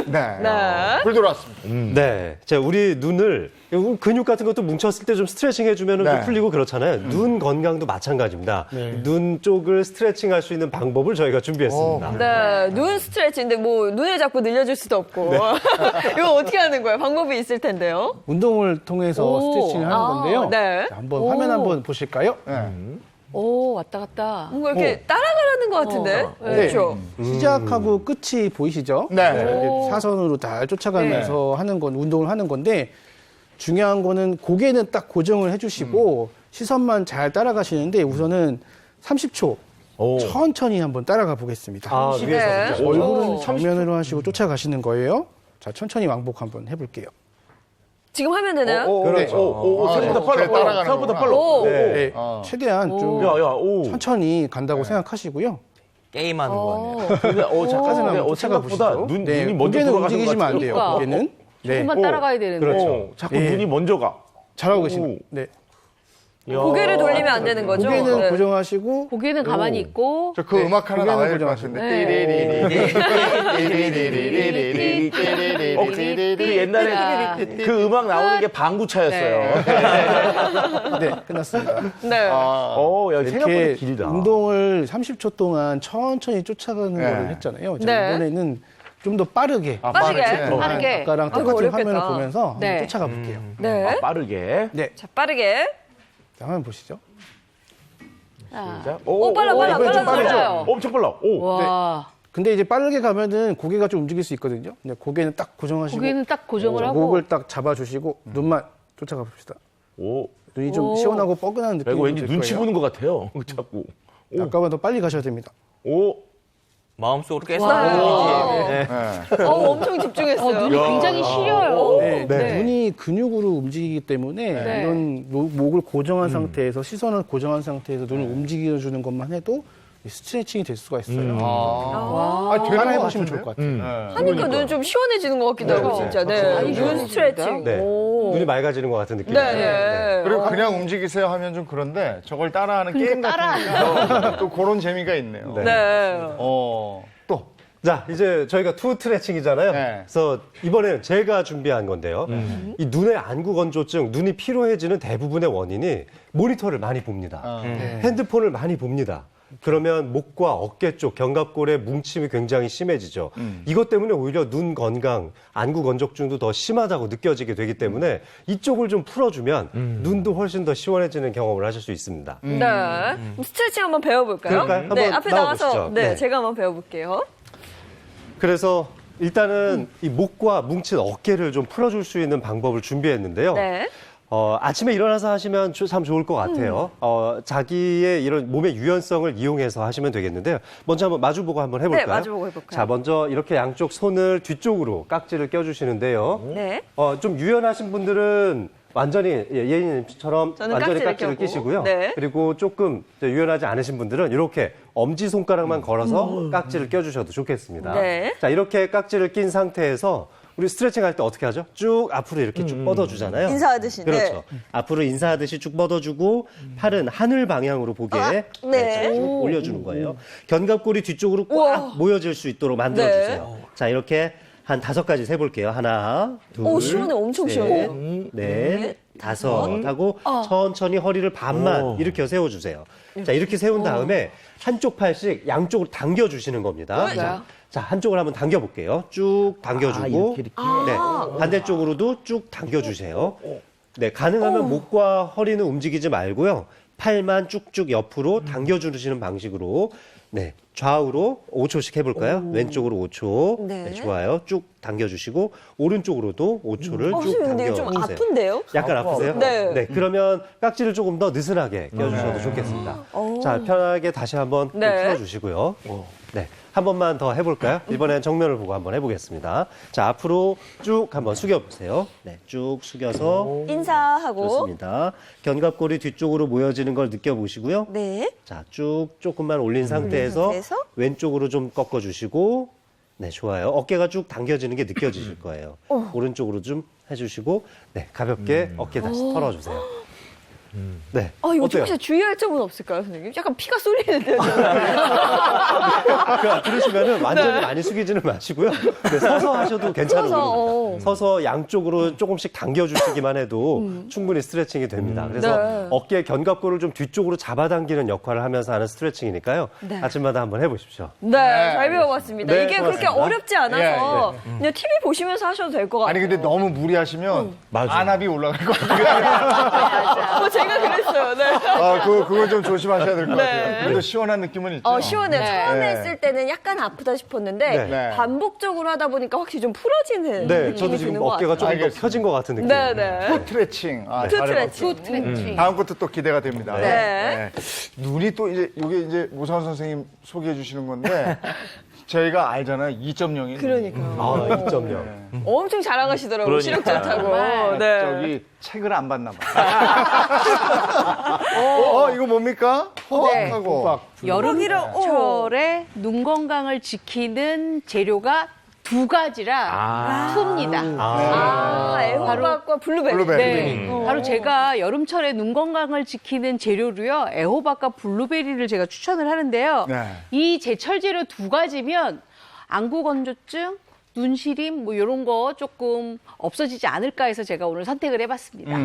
네. 네. 불 들어왔습니다. 네. 자, 우리 눈을 근육 같은 것도 뭉쳤을 때 좀 스트레칭 해주면 네. 풀리고 그렇잖아요. 눈 건강도 마찬가지입니다. 눈 쪽을 스트레칭 할 수 있는 방법을 저희가 준비했습니다. 네, 눈 스트레칭인데 뭐 눈을 자꾸 늘려줄 수도 없고 이거 어떻게 하는 거예요? 방법이 있을 텐데요. 운동을 통해서 오. 스트레칭을 하는 건데요. 네. 자, 한번 화면 한번 보실까요? 오, 왔다 갔다. 뭔가 이렇게 따라가라는 것 같은데. 네. 그렇죠. 시작하고 끝이 보이시죠? 네. 이렇게 사선으로 다 쫓아가면서 하는 건 운동을 하는 건데 중요한 거는 고개는 딱 고정을 해주시고 시선만 잘 따라가시는데 우선은 30초 천천히 한번 따라가 보겠습니다. 아, 네. 위에서. 얼굴은 정면으로 하시고 쫓아가시는 거예요. 자, 천천히 왕복 한번 해볼게요. 지금 하면 되나요? 그렇죠. 생각보다 빨라. 따라가는 생각보다 거구나. 빨라. 오. 네, 최대한 좀 오. 천천히 간다고 생각하시고요. 게임하는 거 아니에요? 근데 사진 한번 잠깐 쫓아가 생각보다 보시죠. 눈이 네, 먼저 고개는 돌아가는 것 움직이시면 안 같아요. 돼요. 그러니까. 고개는. 네, 조금만 따라가야 되는데. 그렇죠. 자꾸 예. 눈이 먼저 가. 잘하고 계시네요. 네. 고개를 돌리면 안 되는 거죠? 고개는 네. 고정하시고 고개는 가만히 있고. 저 그 네, 음악 하나 고개는 나와야 될 것 고정하시고. 같은데. 그 옛날에 그 음악 나오는 게 방구차였어요. 네, 끝났습니다. 네. 야, 생각보다 이렇게 길다. 운동을 30초 동안 천천히 쫓아가는 네. 거를 했잖아요. 자, 네. 이번에는 좀 더 빠르게 빠르게. 빠르게. 아까랑 아이고, 똑같은 어렵겠다. 화면을 보면서 네. 한번 쫓아가 볼게요. 네. 빠르게. 네, 자, 빠르게. 자, 화면 보시죠. 자, 오, 빨라. 이번엔 좀 빠르죠? 빨라요. 엄청 빨라. 오. 와. 근데 이제 빠르게 가면은 고개가 좀 움직일 수 있거든요. 근데 고개는 딱 고정하시고 고개는 딱 고정을 자, 하고. 목을 딱 잡아주시고 눈만 쫓아가 봅시다. 오. 눈이 좀 오. 시원하고 뻐근한 느낌이 이거 왠지 들 눈치 거예요. 보는 것 같아요. 자꾸. 아까보다 더 빨리 가셔야 됩니다. 오. 마음속으로 계속 와. 네. 엄청 집중했어요. 눈이 굉장히 시려요. 네, 네. 눈이 근육으로 움직이기 때문에 네. 이런 목을 고정한 상태에서 시선을 고정한 상태에서 눈을 움직여주는 것만 해도 스트레칭이 될 수가 있어요. 되는 따라 것 해보시면 같은데요? 좋을 것 같아요. 하니까 눈 좀 시원해지는 것 같기도 하고 진짜. 네. 눈 스트레칭. 네. 오. 눈이 맑아지는 것 같은 느낌. 네. 네. 그리고 그냥 움직이세요 하면 좀 그런데 저걸 따라하는 게임 같은 또 그런 재미가 있네요. 네. 또 자, 이제 저희가 투 트레칭이잖아요. 네. 그래서 이번에는 제가 준비한 건데요. 이 눈의 안구 건조증, 눈이 피로해지는 대부분의 원인이 모니터를 많이 봅니다. 핸드폰을 많이 봅니다. 그러면 목과 어깨 쪽 견갑골의 뭉침이 굉장히 심해지죠. 이것 때문에 오히려 눈 건강, 안구 건조증도 더 심하다고 느껴지게 되기 때문에 이쪽을 좀 풀어주면 눈도 훨씬 더 시원해지는 경험을 하실 수 있습니다. 네. 그럼 스트레칭 한번 배워볼까요? 그럴까요? 네, 한번 앞에 나와서 나와보시죠. 네, 네. 제가 한번 배워볼게요. 그래서 일단은 이 목과 뭉친 어깨를 좀 풀어줄 수 있는 방법을 준비했는데요. 네. 아침에 일어나서 하시면 참 좋을 것 같아요. 자기의 이런 몸의 유연성을 이용해서 하시면 되겠는데요. 먼저 한번 마주보고 한번 해볼까요? 네, 마주보고 해볼까요? 자, 먼저 이렇게 양쪽 손을 뒤쪽으로 깍지를 껴주시는데요. 네. 좀 유연하신 분들은 완전히 예인님처럼 저는 완전히 깍지를 깍지를 껴고. 끼시고요. 네. 그리고 조금 유연하지 않으신 분들은 이렇게 엄지 손가락만 걸어서 깍지를 껴주셔도 좋겠습니다. 네. 자, 이렇게 깍지를 낀 상태에서 우리 스트레칭 할 때 어떻게 하죠? 쭉 앞으로 이렇게 쭉 뻗어주잖아요. 인사하듯이, 네. 그렇죠. 앞으로 인사하듯이 쭉 뻗어주고 팔은 하늘 방향으로 보게 네. 자, 쭉 올려주는 거예요. 견갑골이 뒤쪽으로 꽉 우와. 모여질 수 있도록 만들어주세요. 자, 이렇게 한 5가지 세볼게요. 하나, 둘, 오, 시원해. 엄청 셋, 시원해요. 넷, 5 하고 천천히 허리를 반만 일으켜 세워주세요. 자, 이렇게 세운 다음에 한쪽 팔씩 양쪽으로 당겨주시는 겁니다. 자, 한쪽을 한번 당겨볼게요. 쭉 당겨주고, 이렇게. 네, 반대쪽으로도 쭉 당겨주세요. 네, 가능하면 목과 허리는 움직이지 말고요. 팔만 쭉쭉 옆으로 당겨주시는 방식으로, 네, 좌우로 5초씩 해볼까요? 왼쪽으로 5초. 네. 네, 좋아요. 쭉 당겨주시고, 오른쪽으로도 5초를 쭉 선생님, 근데 좀 당겨주세요. 아픈데요? 약간 아프세요? 네. 그러면 깍지를 조금 더 느슨하게 껴주셔도 좋겠습니다. 자, 편하게 다시 한번 또 네. 풀어주시고요. 네. 한 번만 더 해볼까요? 이번엔 정면을 보고 한번 해보겠습니다. 자, 앞으로 쭉 한번 숙여보세요. 네, 쭉 숙여서. 인사하고. 좋습니다. 견갑골이 뒤쪽으로 모여지는 걸 느껴보시고요. 네. 자, 쭉 조금만 올린 상태에서 상태에서? 왼쪽으로 좀 꺾어주시고, 네, 좋아요. 어깨가 쭉 당겨지는 게 느껴지실 거예요. 오른쪽으로 좀 해주시고, 네, 가볍게 어깨 다시 털어주세요. 네, 이거 어때요? 혹시 주의할 점은 없을까요, 선생님? 약간 피가 쏠리는데요. 들으시면은 완전히 많이 숙이지는 마시고요. 네, 서서 하셔도 괜찮은 서서, 겁니다. 서서 양쪽으로 조금씩 당겨주시기만 해도 충분히 스트레칭이 됩니다. 그래서 네. 어깨 견갑골을 좀 뒤쪽으로 잡아당기는 역할을 하면서 하는 스트레칭이니까요. 네. 아침마다 한번 해보십시오. 네, 잘 배워봤습니다. 네, 이게 그렇게 고맙습니다. 어렵지 않아서 그냥 TV 보시면서 하셔도 될 것 같아요. 아니 근데 너무 무리하시면 맞아. 안압이 올라갈 것 같아요. 제가 그랬어요. 네. 그건 좀 조심하셔야 될 것 네. 같아요. 그래도 시원한 느낌은 있죠. 시원해요. 네. 처음에 네. 했을 때는 약간 아프다 싶었는데 네. 반복적으로 하다 보니까 확실히 좀 풀어지는 네, 느낌이 저도 지금 드는 것 어깨가 같아요. 조금 더 알겠습니다. 펴진 것 같은 느낌. 네, 네. 푸 트레칭. 투 잘해봤어요. 트레칭. 다음 것도 또 기대가 됩니다. 네. 눈이 또 이제 이게 이제 모사원 선생님 소개해 주시는 건데 저희가 알잖아요. 2.0이. 그러니까요. 2.0. 엄청 자랑하시더라고요. 시력 그러니까. 좋다고. 네. 저기 책을 안 봤나 봐요. 이거 뭡니까? 호박하고. 여름철에 눈 건강을 지키는 재료가 2가지라 풉니다. 애호박과 블루베리. 블루베리. 네. 바로 제가 여름철에 눈 건강을 지키는 재료로요. 애호박과 블루베리를 제가 추천을 하는데요. 네. 이 제철 재료 2가지면 안구 건조증, 눈시림 뭐 이런 거 조금 없어지지 않을까 해서 제가 오늘 선택을 해봤습니다.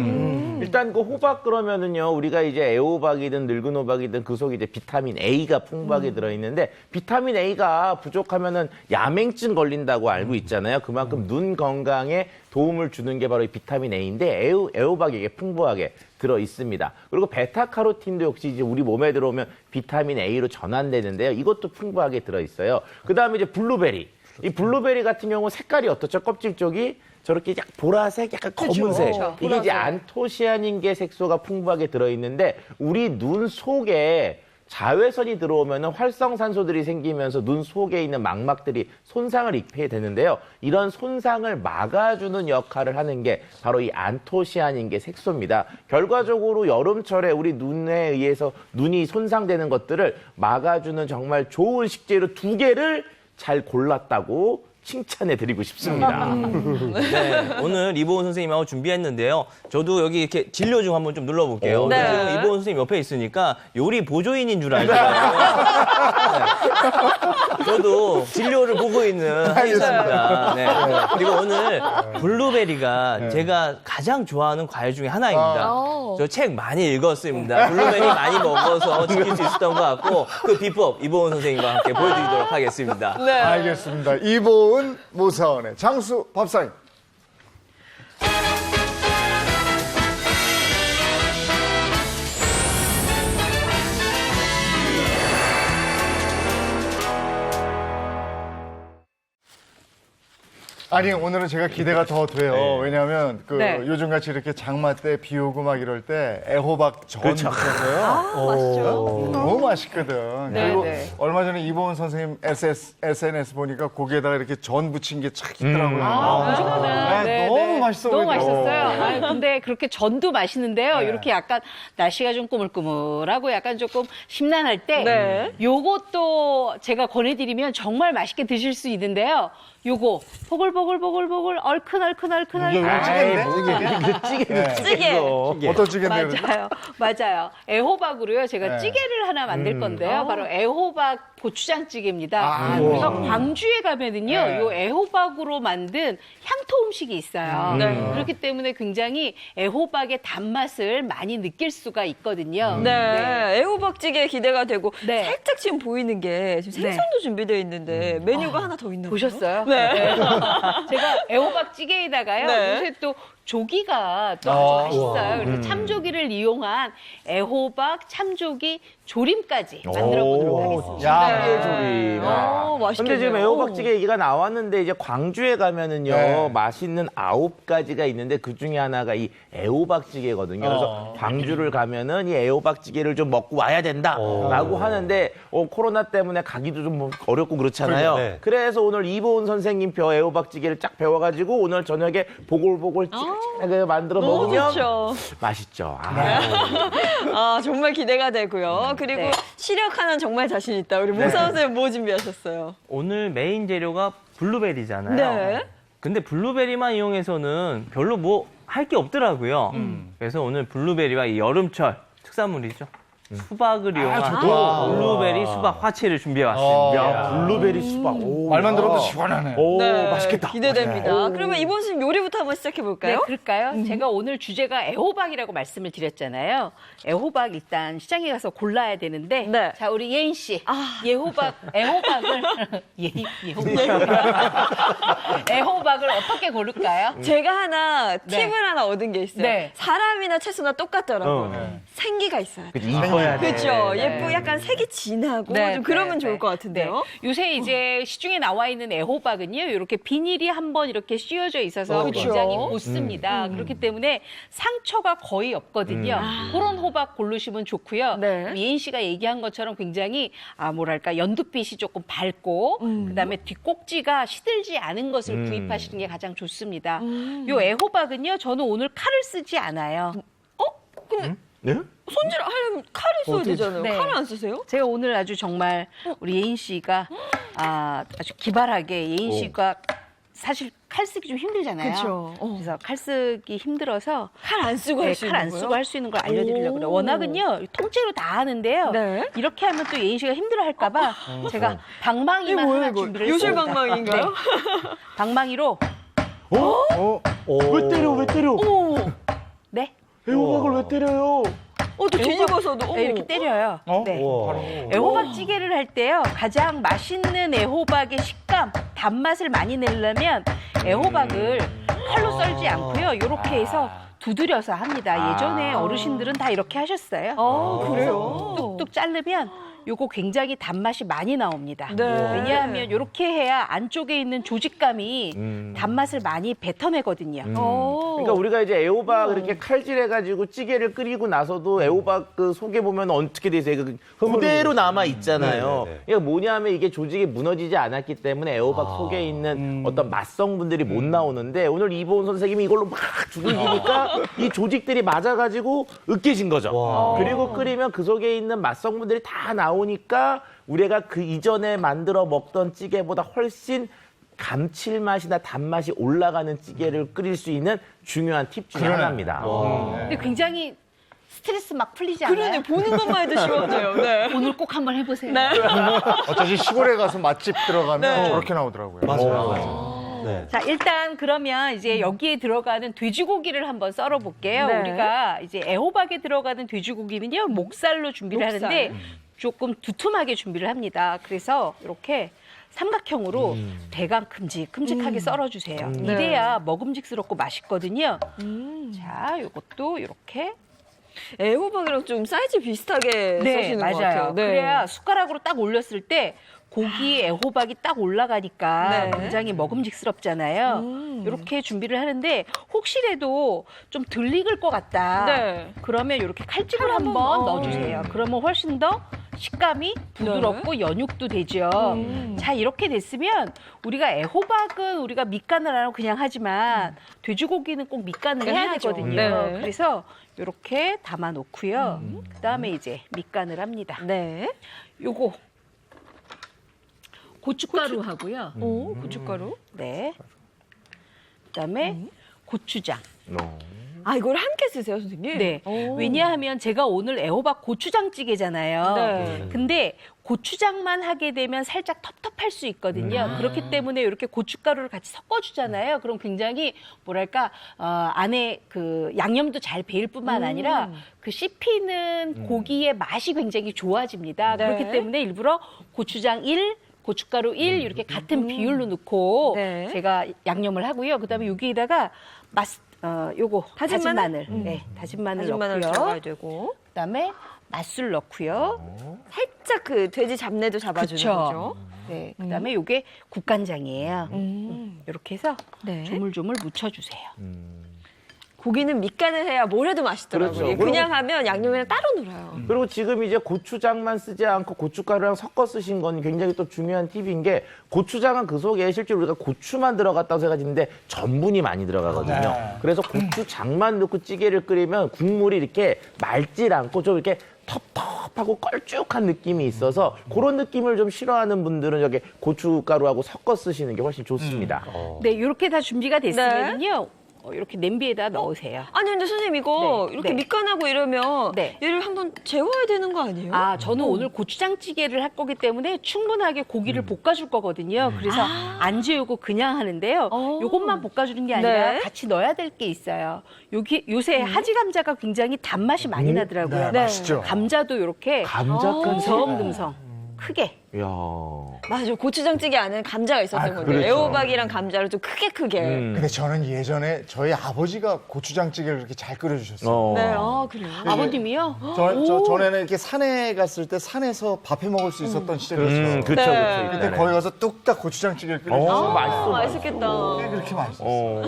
일단 그 호박 그러면은요, 우리가 이제 애호박이든 늙은 호박이든 그 속에 이제 비타민 A가 풍부하게 들어있는데, 비타민 A가 부족하면은 야맹증 걸린다고 알고 있잖아요. 그만큼 눈 건강에 도움을 주는 게 바로 이 비타민 A인데, 애호박에 풍부하게 들어 있습니다. 그리고 베타카로틴도 역시 이제 우리 몸에 들어오면 비타민 A로 전환되는데요. 이것도 풍부하게 들어 있어요. 그 다음에 이제 블루베리. 이 블루베리 같은 경우 색깔이 어떻죠? 껍질 쪽이 저렇게 약간 보라색, 약간 검은색. 그렇죠. 이게 이제 안토시아닌계 색소가 풍부하게 들어있는데 우리 눈 속에 자외선이 들어오면 활성산소들이 생기면서 눈 속에 있는 망막들이 손상을 입게 되는데요. 이런 손상을 막아주는 역할을 하는 게 바로 이 안토시아닌계 색소입니다. 결과적으로 여름철에 우리 눈에 의해서 눈이 손상되는 것들을 막아주는 정말 좋은 식재료 2개를 잘 골랐다고 칭찬해드리고 싶습니다. 네, 오늘 이보은 선생님하고 준비했는데요. 저도 여기 이렇게 진료 중 한번 좀 눌러볼게요. 네. 지금 이보은 선생님 옆에 있으니까 요리 보조인인 줄 알더라고요. 네. 저도 진료를 보고 있는 하겠습니다. 네. 그리고 오늘 블루베리가 제가 가장 좋아하는 과일 중에 하나입니다. 저 책 많이 읽었습니다. 블루베리 많이 먹어서 지킬 수 있었던 것 같고 그 비법 이보은 선생님과 함께 보여드리도록 하겠습니다. 네. 알겠습니다. 이보은 모사원의 장수 밥상. 아니 오늘은 제가 기대가 더 돼요. 왜냐하면 그 네. 요즘같이 이렇게 장마 때 비 오고 막 이럴 때 애호박 전 부쳐서요. 맛있죠? 너무 맛있거든. 네, 그리고 네. 얼마 전에 이보은 선생님 SNS 보니까 고기에다가 이렇게 전 부친 게 착 있더라고요. 너무 맛있어 너무 보이더라고요. 맛있었어요. 아니, 근데 그렇게 전도 맛있는데요. 이렇게 약간 날씨가 좀 꾸물꾸물하고 약간 조금 심란할 때 네. 요것도 제가 권해드리면 정말 맛있게 드실 수 있는데요. 요거 보글보글보글보글 얼큰얼큰얼큰얼큰. 찌개. 어떤 찌개인데? 맞아요. 애호박으로요. 제가 네. 찌개를 하나 만들 건데요. 바로 애호박 고추장찌개입니다. 그래서 광주에 가면은요, 네. 요 애호박으로 만든 향토 음식이 있어요. 그렇기 때문에 굉장히 애호박의 단맛을 많이 느낄 수가 있거든요. 네, 애호박찌개 기대가 되고 네. 살짝 지금 보이는 게 지금 생선도 준비되어 있는데 메뉴가 하나 더 있나요? 보셨어요? 네. 제가 애호박찌개에다가요. 네. 요새 또 조기가 또 아주 맛있어요. 그래서 참조기를 이용한 애호박 참조기 조림까지 만들어 보도록 하겠습니다. 야의 조림. 맛있겠네요. 근데 지금 애호박찌개 얘기가 나왔는데 이제 광주에 가면은요 네. 맛있는 9가지가 있는데 그 중에 하나가 이 애호박찌개거든요. 그래서 광주를 가면은 이 애호박찌개를 좀 먹고 와야 된다라고 하는데 코로나 때문에 가기도 좀 뭐 어렵고 그렇잖아요. 네. 그래서 오늘 이보은 선생님 애호박찌개를 쫙 배워가지고 오늘 저녁에 보글보글 찌글찌글 만들어 너무 먹으면 좋죠. 맛있죠. 아, 정말 기대가 되고요. 그리고 네. 시력하는 정말 자신 있다. 우리 모사 선생님 뭐 준비하셨어요? 오늘 메인 재료가 블루베리잖아요. 네. 근데 블루베리만 이용해서는 별로 뭐 할 게 없더라고요. 그래서 오늘 블루베리와 이 여름철 특산물이죠. 수박을 이용한 블루베리 수박 화채를 준비해 왔습니다. 야, 블루베리 수박. 오, 말만 야. 들어도 시원하네. 오, 네, 맛있겠다. 기대됩니다. 그러면 이번 선생님 요리부터 한번 시작해 네, 볼까요? 그럴까요? 제가 오늘 주제가 애호박이라고 말씀을 드렸잖아요. 애호박 일단 시장에 가서 골라야 되는데, 네. 자 우리 예인 씨, 애호박을 애호박을 어떻게 고를까요? 제가 하나 네. 팁을 하나 얻은 게 있어요. 네. 사람이나 채소나 똑같더라고요. 생기가 있어야 돼요. 이뻐야 돼. 그렇죠. 네. 예쁘고 약간 색이 진하고 네, 좀 그러면 네, 좋을 네. 것 같은데요. 네. 요새 이제 시중에 나와 있는 애호박은요, 이렇게 비닐이 한번 이렇게 씌워져 있어서 그렇죠. 굉장히 곱습니다. 그렇기 때문에 상처가 거의 없거든요. 그런 호박 고르시면 좋고요. 네. 예인 씨가 얘기한 것처럼 굉장히 뭐랄까 연두빛이 조금 밝고 그다음에 뒷꼭지가 시들지 않은 것을 구입하시는 게 가장 좋습니다. 요 애호박은요, 저는 오늘 칼을 쓰지 않아요. 근데 네? 손질하려면 칼을 써야 되잖아요. 네. 칼을 안 쓰세요? 제가 오늘 아주 정말 우리 예인 씨가 아주 기발하게 예인 씨가 사실 칼 쓰기 좀 힘들잖아요. 그쵸. 그래서 칼 쓰기 힘들어서 칼 안 쓰고 할 수 있는 칼 안 거예요? 쓰고 할 수 있는 걸 알려드리려고 그래요. 오. 워낙은요 통째로 다 하는데요. 네. 이렇게 하면 또 예인 씨가 힘들어할까봐 제가 이게 방망이만 뭐예요, 하나 이거? 준비를 요술 했습니다. 방망이인가요? 네. 방망이로 왜 때려? 왜 때려? 네. 애호박을 왜 때려요? 또 뒤집어서도. 네, 이렇게 때려요. 네. 우와. 애호박 찌개를 할 때요, 가장 맛있는 애호박의 식감, 단맛을 많이 내려면 애호박을 칼로 썰지 않고요, 이렇게 해서 두드려서 합니다. 예전에 어르신들은 다 이렇게 하셨어요. 그래요? 뚝뚝 자르면 요거 굉장히 단맛이 많이 나옵니다. 네. 왜냐하면 이렇게 해야 안쪽에 있는 조직감이 단맛을 많이 뱉어내거든요. 그러니까 우리가 이제 애호박 이렇게 칼질해가지고 찌개를 끓이고 나서도 애호박 그 속에 보면 어떻게 되세요? 그대로 남아 있잖아요. 네네네. 그러니까 뭐냐면 이게 조직이 무너지지 않았기 때문에 애호박 속에 있는 어떤 맛성분들이 못 나오는데 오늘 이보은 선생님이 이걸로 막 두들기니까 이 조직들이 맞아가지고 으깨진 거죠. 그리고 끓이면 그 속에 있는 맛성분들이 다 나오니까 우리가 그 이전에 만들어 먹던 찌개보다 훨씬 감칠맛이나 단맛이 올라가는 찌개를 끓일 수 있는 중요한 팁 중에 하나입니다. 근데 굉장히 스트레스 막 풀리지 않아요? 그러네, 보는 것만 해도 시원해요. 네. 오늘 꼭 한번 해보세요. 어쩌지 시골에 가서 맛집 들어가면 저렇게 나오더라고요. 맞아요. 네. 자, 일단 그러면 이제 여기에 들어가는 돼지고기를 한번 썰어 볼게요. 네. 우리가 이제 애호박에 들어가는 돼지고기는요, 목살로 준비를 목살. 하는데 조금 두툼하게 준비를 합니다. 그래서 이렇게 삼각형으로 대강 큼직큼직하게 썰어주세요. 네. 이래야 먹음직스럽고 맛있거든요. 자, 요것도 이렇게. 애호박이랑 좀 사이즈 비슷하게 써시는 것 같아요. 네. 그래야 숟가락으로 딱 올렸을 때 고기 애호박이 딱 올라가니까 네. 굉장히 먹음직스럽잖아요. 이렇게 준비를 하는데 혹시라도 좀 덜 익을 것 같다. 네. 그러면 이렇게 칼집을 칼 한번 한번, 넣어주세요. 그러면 훨씬 더 식감이 부드럽고 연육도 되죠. 자, 이렇게 됐으면 우리가 애호박은 우리가 밑간을 안 하고 그냥 하지만 돼지고기는 꼭 밑간을 해야 해야죠. 되거든요. 네. 그래서 이렇게 담아 놓고요. 그다음에 이제 밑간을 합니다. 네. 요거 고춧가루 하고요. 오, 고춧가루. 네. 그다음에 고추장. 아, 이걸 함께 쓰세요, 선생님? 네. 오. 왜냐하면 제가 오늘 애호박 고추장찌개잖아요. 네. 근데 고추장만 하게 되면 살짝 텁텁할 수 있거든요. 그렇기 때문에 이렇게 고춧가루를 같이 섞어주잖아요. 그럼 굉장히 뭐랄까 안에 그 양념도 잘 배일 뿐만 아니라 그 씹히는 고기의 맛이 굉장히 좋아집니다. 네. 그렇기 때문에 일부러 고추장 1, 고춧가루 1 이렇게 같은 비율로 넣고 네. 제가 양념을 하고요. 그다음에 여기에다가 요거 다진 마늘, 네, 다진 마늘 다진 마늘 넣고요. 들어가야 되고. 그다음에 맛술 넣고요. 살짝 그 돼지 잡내도 잡아주는 그쵸. 거죠. 네, 그다음에 요게 국간장이에요. 이렇게 해서 네. 조물조물 묻혀주세요. 고기는 밑간을 해야 뭘 해도 맛있더라고요. 그렇죠. 그냥 하면 양념이랑 따로 놀아요. 그리고 지금 이제 고추장만 쓰지 않고 고춧가루랑 섞어 쓰신 건 굉장히 또 중요한 팁인 게 고추장은 그 속에 실제로 우리가 고추만 들어갔다고 생각하는데 전분이 많이 들어가거든요. 그래서 고추장만 넣고 찌개를 끓이면 국물이 이렇게 맑질 않고 좀 이렇게 텁텁하고 껄쭉한 느낌이 있어서 그런 느낌을 좀 싫어하는 분들은 여기 고춧가루하고 섞어 쓰시는 게 훨씬 좋습니다. 네, 이렇게 다 준비가 됐으면요. 이렇게 냄비에다 넣으세요. 아니, 근데 선생님 이거 네, 이렇게 네. 밑간하고 이러면 네. 얘를 한번 재워야 되는 거 아니에요? 아, 저는 오늘 고추장찌개를 할 거기 때문에 충분하게 고기를 볶아줄 거거든요. 그래서 안 재우고 그냥 하는데요. 요것만 볶아주는 게 아니라 네. 같이 넣어야 될 게 있어요. 요새 하지 감자가 굉장히 단맛이 많이 나더라고요. 네, 맛있죠. 감자도 이렇게 감자까지. 금성금성 크게. 이야. 맞아요. 고추장찌개 안에 감자가 있었던 건데 그렇죠. 애호박이랑 감자를 좀 크게. 근데 저는 예전에 저희 아버지가 고추장찌개를 그렇게 잘 끓여주셨어요. 네, 아, 그래요? 아버님이요? 전에는 이렇게 산에 갔을 때 산에서 밥해 먹을 수 있었던 시절이었어요. 그쵸, 네. 그때 거기 가서 뚝딱 고추장찌개를 끓여주셨어요. 맛있어. 맛있겠다. 왜 그렇게 맛있었어요?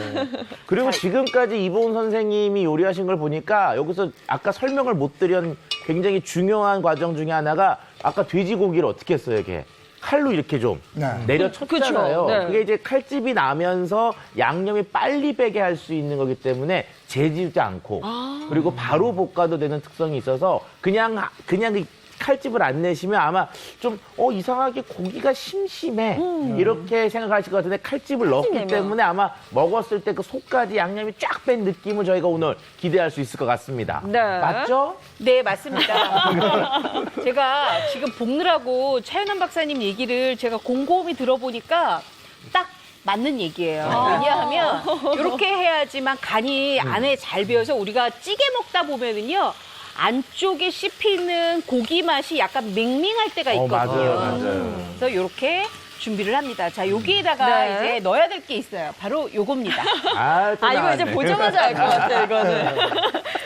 그리고 지금까지 이보은 선생님이 요리하신 걸 보니까 여기서 아까 설명을 못 드린 굉장히 중요한 과정 중에 하나가 아까 돼지고기를 어떻게 했어요, 이게? 칼로 이렇게 좀 네. 내려쳤잖아요. 그쵸, 네. 그게 이제 칼집이 나면서 양념이 빨리 배게 할 수 있는 거기 때문에 재지지 않고 그리고 바로 볶아도 되는 특성이 있어서 그냥 이 칼집을 안 내시면 아마 좀 이상하게 고기가 심심해 이렇게 생각하실 것 같은데 칼집을 넣었기 내면. 때문에 아마 먹었을 때 그 속까지 양념이 쫙 뺀 느낌을 저희가 오늘 기대할 수 있을 것 같습니다. 네. 맞죠? 네, 맞습니다. 제가 지금 볶느라고 차윤환 박사님 얘기를 제가 곰곰이 들어보니까 딱 맞는 얘기예요. 왜냐하면 이렇게 해야지만 간이 안에 잘 배어서 우리가 찌개 먹다 보면은요. 안쪽에 씹히는 고기 맛이 약간 맹맹할 때가 있거든요. 맞아요. 그래서 이렇게 준비를 합니다. 자, 여기에다가 네. 이제 넣어야 될 게 있어요. 바로 요겁니다. 아, 이거 이제 보자마자 알 것 같아요, 이거는.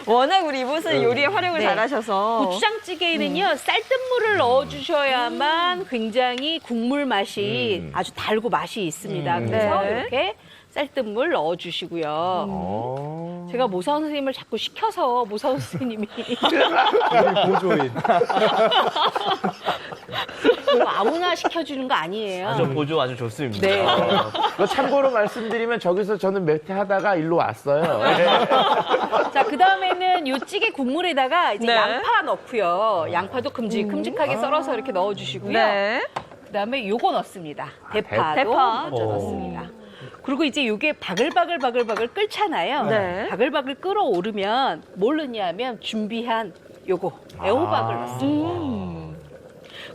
워낙 우리 이곳은 요리에 활용을 네. 잘하셔서. 고추장찌개에는요, 쌀뜨물을 넣어주셔야만 굉장히 국물 맛이 아주 달고 맛이 있습니다. 그래서 네. 이렇게 쌀뜨물 넣어주시고요. 제가 모사원 선생님을 자꾸 시켜서 모사원 선생님이 보조인. 뭐 아무나 시켜주는 거 아니에요. 저 보조 아주 좋습니다. 네. 참고로 말씀드리면 저기서 저는 몇 회 하다가 일로 왔어요. 자, 그 다음에는 요 찌개 국물에다가 이제 네. 양파 넣고요. 양파도 큼직큼직하게 썰어서 이렇게 넣어주시고요. 네. 그다음에 요거 넣습니다. 대파도 대파. 먼저 넣습니다. 그리고 이제 요게 바글바글 끓잖아요. 네. 바글바글 끓어오르면 뭘 넣냐면 준비한 요거 애호박을 넣습니다.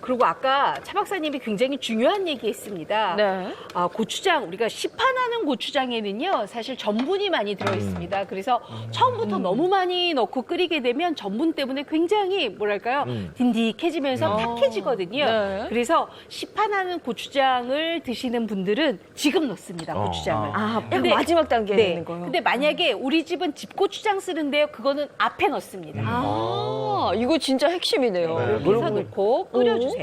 그리고 아까 차 박사님이 굉장히 중요한 얘기했습니다. 네. 고추장 우리가 시판하는 고추장에는요 사실 전분이 많이 들어 있습니다. 그래서 처음부터 너무 많이 넣고 끓이게 되면 전분 때문에 굉장히 뭐랄까요 딘딕해지면서 탁해지거든요. 네. 그래서 시판하는 고추장을 드시는 분들은 지금 넣습니다. 고추장을. 근데 마지막 단계에 네. 있는 거예요. 근데 만약에 우리 집은 집고추장 쓰는데요, 그거는 앞에 넣습니다. 이거 진짜 핵심이네요. 이렇게 해서 넣고 끓여주세요.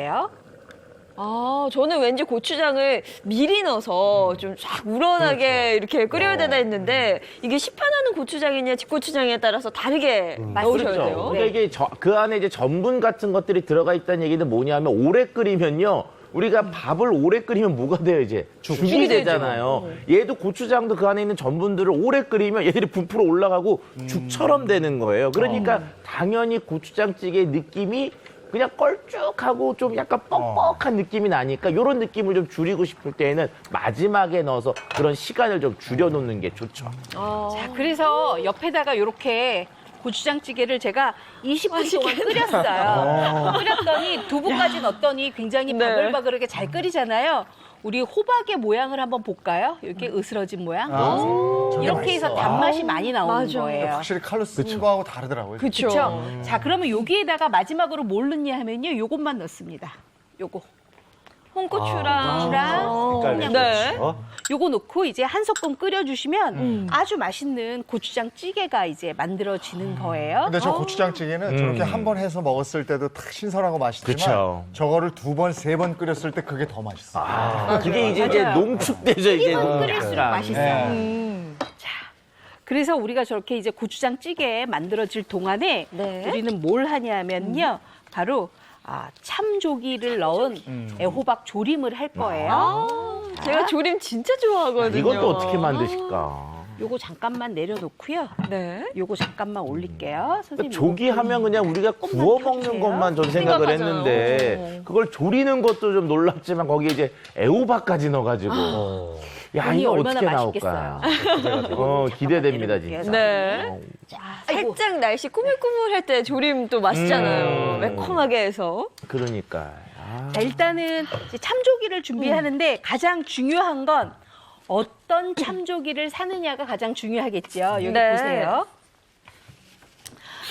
저는 왠지 고추장을 미리 넣어서 좀 쫙 우러나게 이렇게 끓여야 되나 했는데 이게 시판하는 고추장이냐 집고추장에 따라서 다르게 넣으셔야 돼요. 그러니까 이게 그 안에 이제 전분 같은 것들이 들어가 있다는 얘기는 뭐냐면 오래 끓이면요. 우리가 밥을 오래 끓이면 뭐가 돼요, 이제? 죽이 되잖아요. 얘도 고추장도 그 안에 있는 전분들을 오래 끓이면 얘들이 부풀어 올라가고 죽처럼 되는 거예요. 그러니까 당연히 고추장찌개의 느낌이 그냥 걸쭉하고 좀 약간 뻑뻑한 느낌이 나니까 이런 느낌을 좀 줄이고 싶을 때에는 마지막에 넣어서 그런 시간을 좀 줄여놓는 게 좋죠. 자, 그래서 옆에다가 이렇게 고추장찌개를 제가 20분 동안 끓였어요. 끓였더니 두부까지 넣었더니 굉장히 네. 바글바글하게 잘 끓이잖아요. 우리 호박의 모양을 한번 볼까요? 이렇게 으스러진 모양. 이렇게 해서 단맛이 많이 나오는 맞아. 거예요. 확실히 칼로 쓴 거하고 다르더라고요. 그렇죠. 그렇죠? 자, 그러면 여기에다가 마지막으로 뭘 넣냐 하면요. 요것만 넣습니다. 요거. 홍고추랑 고추랑 네. 요거 넣고 이제 한 소끔 끓여주시면 아주 맛있는 고추장찌개가 이제 만들어지는 거예요. 근데 저 고추장찌개는 저렇게 한 번 해서 먹었을 때도 탁 신선하고 맛있지만 그쵸. 저거를 2번, 3번 끓였을 때 그게 더 맛있어요. 그게 이제 농축되죠, 이제. 끓이면 끓일수록 약간. 맛있어요. 자, 그래서 우리가 저렇게 이제 고추장찌개 만들어질 동안에 네. 우리는 뭘 하냐면요. 바로 참조기를 넣은 애호박 조림을 할 거예요. 제가 조림 진짜 좋아하거든요. 이것도 어떻게 만드실까? 요거 잠깐만 내려놓고요. 네. 요거 잠깐만 올릴게요. 그러니까 선생님. 조기 하면 그냥 우리가 구워 먹는 켜주세요. 것만 전 생각을 생각하잖아요. 했는데 그걸 조리는 것도 좀 놀랍지만 거기에 이제 애호박까지 넣어가지고 야 아니, 이거 얼마나 어떻게 나올까? 기대됩니다 진짜. 네. 살짝 날씨 꾸물꾸물할 때 조림 또 맛있잖아요. 매콤하게 해서. 그러니까. 자, 일단은 이제 참조기를 준비하는데 가장 중요한 건 어떤 참조기를 사느냐가 가장 중요하겠죠. 여기 네. 보세요.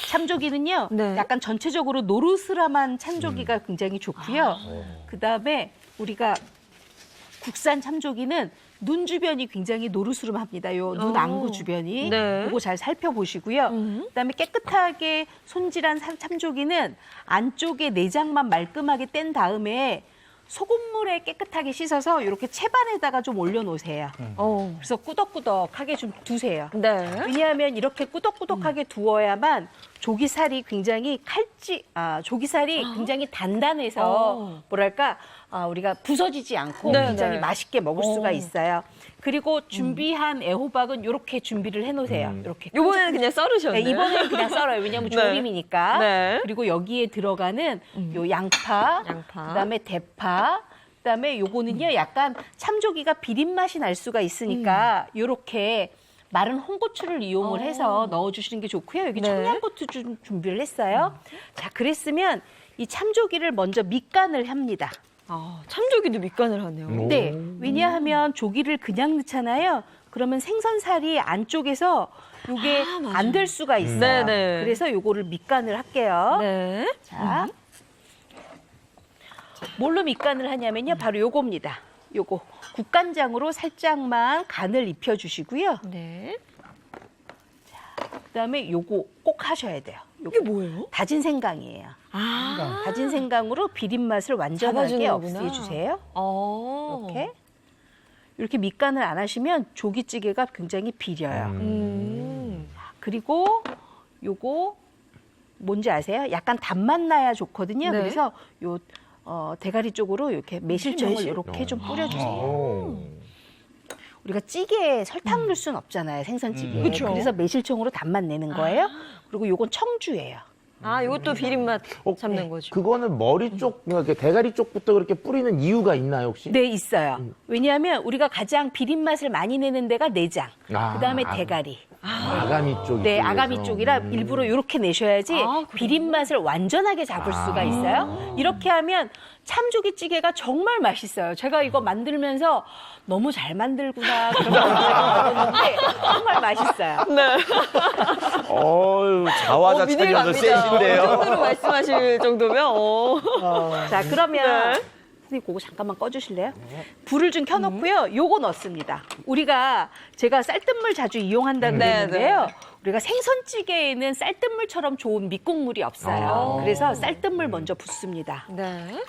참조기는요, 네. 약간 전체적으로 노르스름한 참조기가 굉장히 좋고요. 그다음에 우리가 국산 참조기는 눈 주변이 굉장히 노르스름합니다. 요 눈 안구 주변이. 네. 그거 잘 살펴보시고요. 그다음에 깨끗하게 손질한 참조기는 안쪽에 내장만 말끔하게 뗀 다음에 소금물에 깨끗하게 씻어서 이렇게 채반에다가 좀 올려놓으세요. 그래서 꾸덕꾸덕하게 좀 두세요. 네. 왜냐하면 이렇게 꾸덕꾸덕하게 두어야만 조기살이 굉장히 조기살이 굉장히 단단해서 뭐랄까 우리가 부서지지 않고 네, 굉장히 네. 맛있게 먹을 수가 있어요. 그리고 준비한 애호박은 이렇게 준비를 해놓으세요. 이렇게 이번에는 그냥 썰으셨네요. 네, 이번에는 그냥 썰어요. 왜냐하면 네. 조림이니까. 네. 그리고 여기에 들어가는 요 양파, 그다음에 대파, 그다음에 요거는요 약간 참조기가 비린 맛이 날 수가 있으니까 요렇게 마른 홍고추를 이용을 해서 넣어주시는 게 좋고요. 여기 네. 청양고추 좀 준비를 했어요. 자, 그랬으면 이 참조기를 먼저 밑간을 합니다. 참조기도 밑간을 하네요. 네, 왜냐하면 조기를 그냥 넣잖아요. 그러면 생선살이 안쪽에서 이게 안 될 수가 있어요. 네네. 그래서 요거를 밑간을 할게요. 네. 자, 뭘로 밑간을 하냐면요, 바로 요겁니다. 요거 국간장으로 살짝만 간을 입혀주시고요. 네. 그다음에 요거 꼭 하셔야 돼요. 이게 뭐예요? 다진 생강이에요. 다진 생강으로 비린 맛을 완전하게 잡아주는 거구나. 없애주세요. 이렇게 밑간을 안 하시면 조기찌개가 굉장히 비려요. 그리고 요거 뭔지 아세요? 약간 단맛 나야 좋거든요. 네. 그래서 요 대가리 쪽으로 이렇게 매실청을 이렇게 좀 뿌려주세요. 우리가 찌개에 설탕 넣을 수는 없잖아요, 생선찌개에. 그쵸. 그래서 매실청으로 단맛 내는 거예요. 그리고 요건 청주예요. 아, 이것도 비린맛 잡는 거죠. 그거는 머리 쪽, 이렇게 대가리 쪽부터 그렇게 뿌리는 이유가 있나요, 혹시? 네, 있어요. 왜냐하면 우리가 가장 비린 맛을 많이 내는 데가 내장, 그다음에 대가리. 아가미 쪽. 네, 아가미 쪽이라 일부러 이렇게 내셔야지 비린 맛을 완전하게 잡을 수가 있어요. 이렇게 하면 참조기찌개가 정말 맛있어요. 제가 이거 만들면서 너무 잘 만들구나 그런 생각이 들었는데 정말 맛있어요. 네. 어유 자화자찬이어서 이 세신데요. 정도로 말씀하실 정도면, 자, 그러면 선생님 그거 잠깐만 꺼주실래요? 불을 좀 켜놓고요. 요거 넣습니다. 우리가 제가 쌀뜨물 자주 이용한다고 그랬는데요. 우리가 생선찌개에는 쌀뜨물처럼 좋은 밑국물이 없어요. 그래서 쌀뜨물 먼저 붓습니다. 네.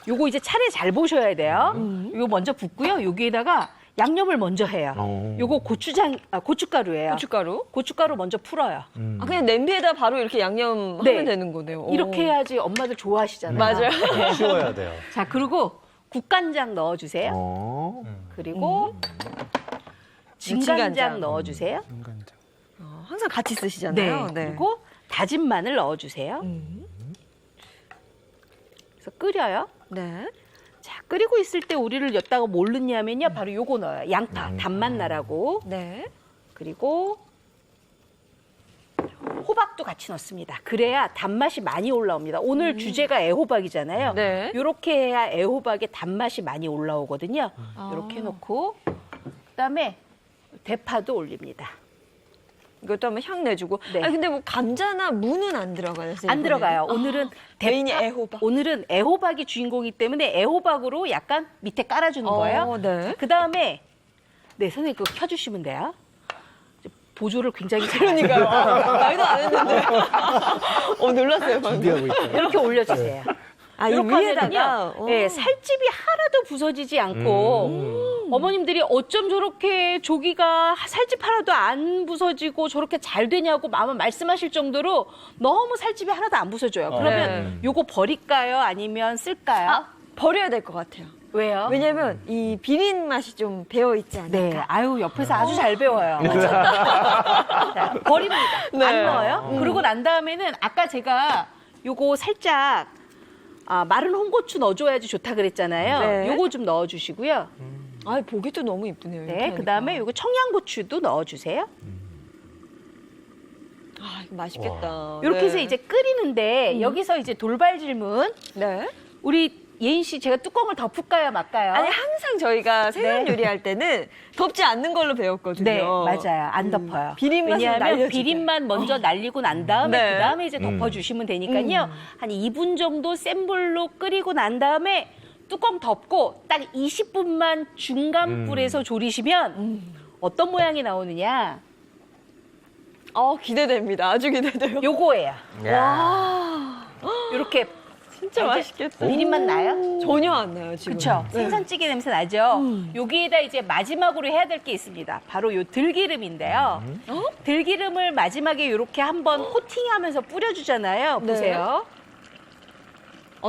요거 이제 차례 잘 보셔야 돼요. 요거 먼저 붓고요. 여기에다가 양념을 먼저 해요. 요거 고춧가루예요. 고춧가루? 고춧가루 먼저 풀어요. 아, 그냥 냄비에다 바로 이렇게 양념하면 네. 되는 거네요. 이렇게 해야지 엄마들 좋아하시잖아요. 맞아요. 쉬워야 돼요. 자, 그리고 국간장 넣어주세요. 그리고 진간장 진간장. 넣어주세요. 항상 같이 쓰시잖아요. 네. 그리고 다진 마늘 넣어주세요. 그래서 끓여요. 네. 자, 끓이고 있을 때 우리를 엿다가 뭘 넣냐면요. 바로 요거 넣어요. 양파, 단맛 나라고. 네. 그리고 호박도 같이 넣습니다. 그래야 단맛이 많이 올라옵니다. 오늘 주제가 애호박이잖아요. 네. 이렇게 해야 애호박의 단맛이 많이 올라오거든요. 이렇게 해놓고 그다음에 대파도 올립니다. 이것도 한번 향 내주고. 네. 아니, 근데 뭐 감자나 무는 안 들어가요? 선생님? 안 들어가요. 오늘은 메인이 애호박. 오늘은 애호박이 주인공이기 때문에 애호박으로 약간 밑에 깔아주는 거예요. 네. 그다음에 네, 선생님 그거 켜주시면 돼요. 보조를 굉장히 그러니까요. 말도 안 했는데. 놀랐어요, 방금. 이렇게 올려주세요. 아, 이 이렇게 위에다가. 하면요, 네, 살집이 하나도 부서지지 않고 어머님들이 어쩜 저렇게 조기가 살집 하나도 안 부서지고 저렇게 잘 되냐고 말씀하실 정도로 너무 살집이 하나도 안 부서져요. 그러면 요거 버릴까요? 아니면 쓸까요? 아, 버려야 될 것 같아요. 왜요? 왜냐면 이 비린 맛이 좀 배어 있지 않을까. 네, 아유 옆에서 아주 잘 배워요. 자, 버립니다. 네. 안 넣어요. 그러고 난 다음에는 아까 제가 요거 살짝 마른 홍고추 넣어줘야지 좋다 그랬잖아요. 네. 요거 좀 넣어주시고요. 아, 보기도 너무 이쁘네요. 이렇게 네, 하니까. 그다음에 요거 청양고추도 넣어주세요. 아, 이거 맛있겠다. 이렇게 네. 해서 이제 끓이는데 여기서 이제 돌발 질문. 네. 우리 예인 씨 제가 뚜껑을 덮을까요, 말까요? 아니, 항상 저희가 생선 네. 요리할 때는 덮지 않는 걸로 배웠거든요. 네, 맞아요. 안 덮어요. 비린 맛을 왜냐하면 날려주게. 비린맛 먼저 날리고 난 다음에 네. 그다음에 이제 덮어주시면 되니까요. 한 2분 정도 센 불로 끓이고 난 다음에 뚜껑 덮고 딱 20분만 중간 불에서 조리시면 어떤 모양이 나오느냐? 기대됩니다. 아주 기대돼요. 요거예요. 와, 이렇게 진짜 맛있겠다. 비린맛 나요? 전혀 안 나요, 지금. 그렇죠. 생선찌개 냄새 나죠. 여기에다 이제 마지막으로 해야 될 게 있습니다. 바로 요 들기름인데요. 들기름을 마지막에 이렇게 한번 코팅하면서 뿌려주잖아요. 네. 보세요.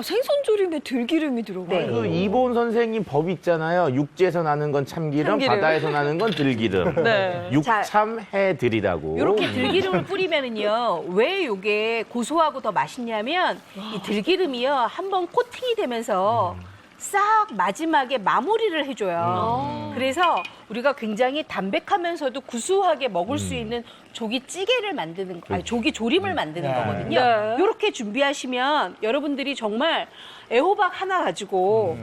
생선 조림에 들기름이 들어가요. 네. 그 이보은 선생님 법 있잖아요. 육지에서 나는 건 참기름, 참기름. 바다에서 나는 건 들기름. 네. 육참해드리라고. 이렇게 들기름을 뿌리면은요, 왜 이게 고소하고 더 맛있냐면 이 들기름이요 한번 코팅이 되면서 싹 마지막에 마무리를 해줘요. 그래서 우리가 굉장히 담백하면서도 구수하게 먹을 수 있는 조기찌개를 만드는 거, 아니 조기 조림을 만드는 거거든요. 네. 이렇게 준비하시면 여러분들이 정말 애호박 하나 가지고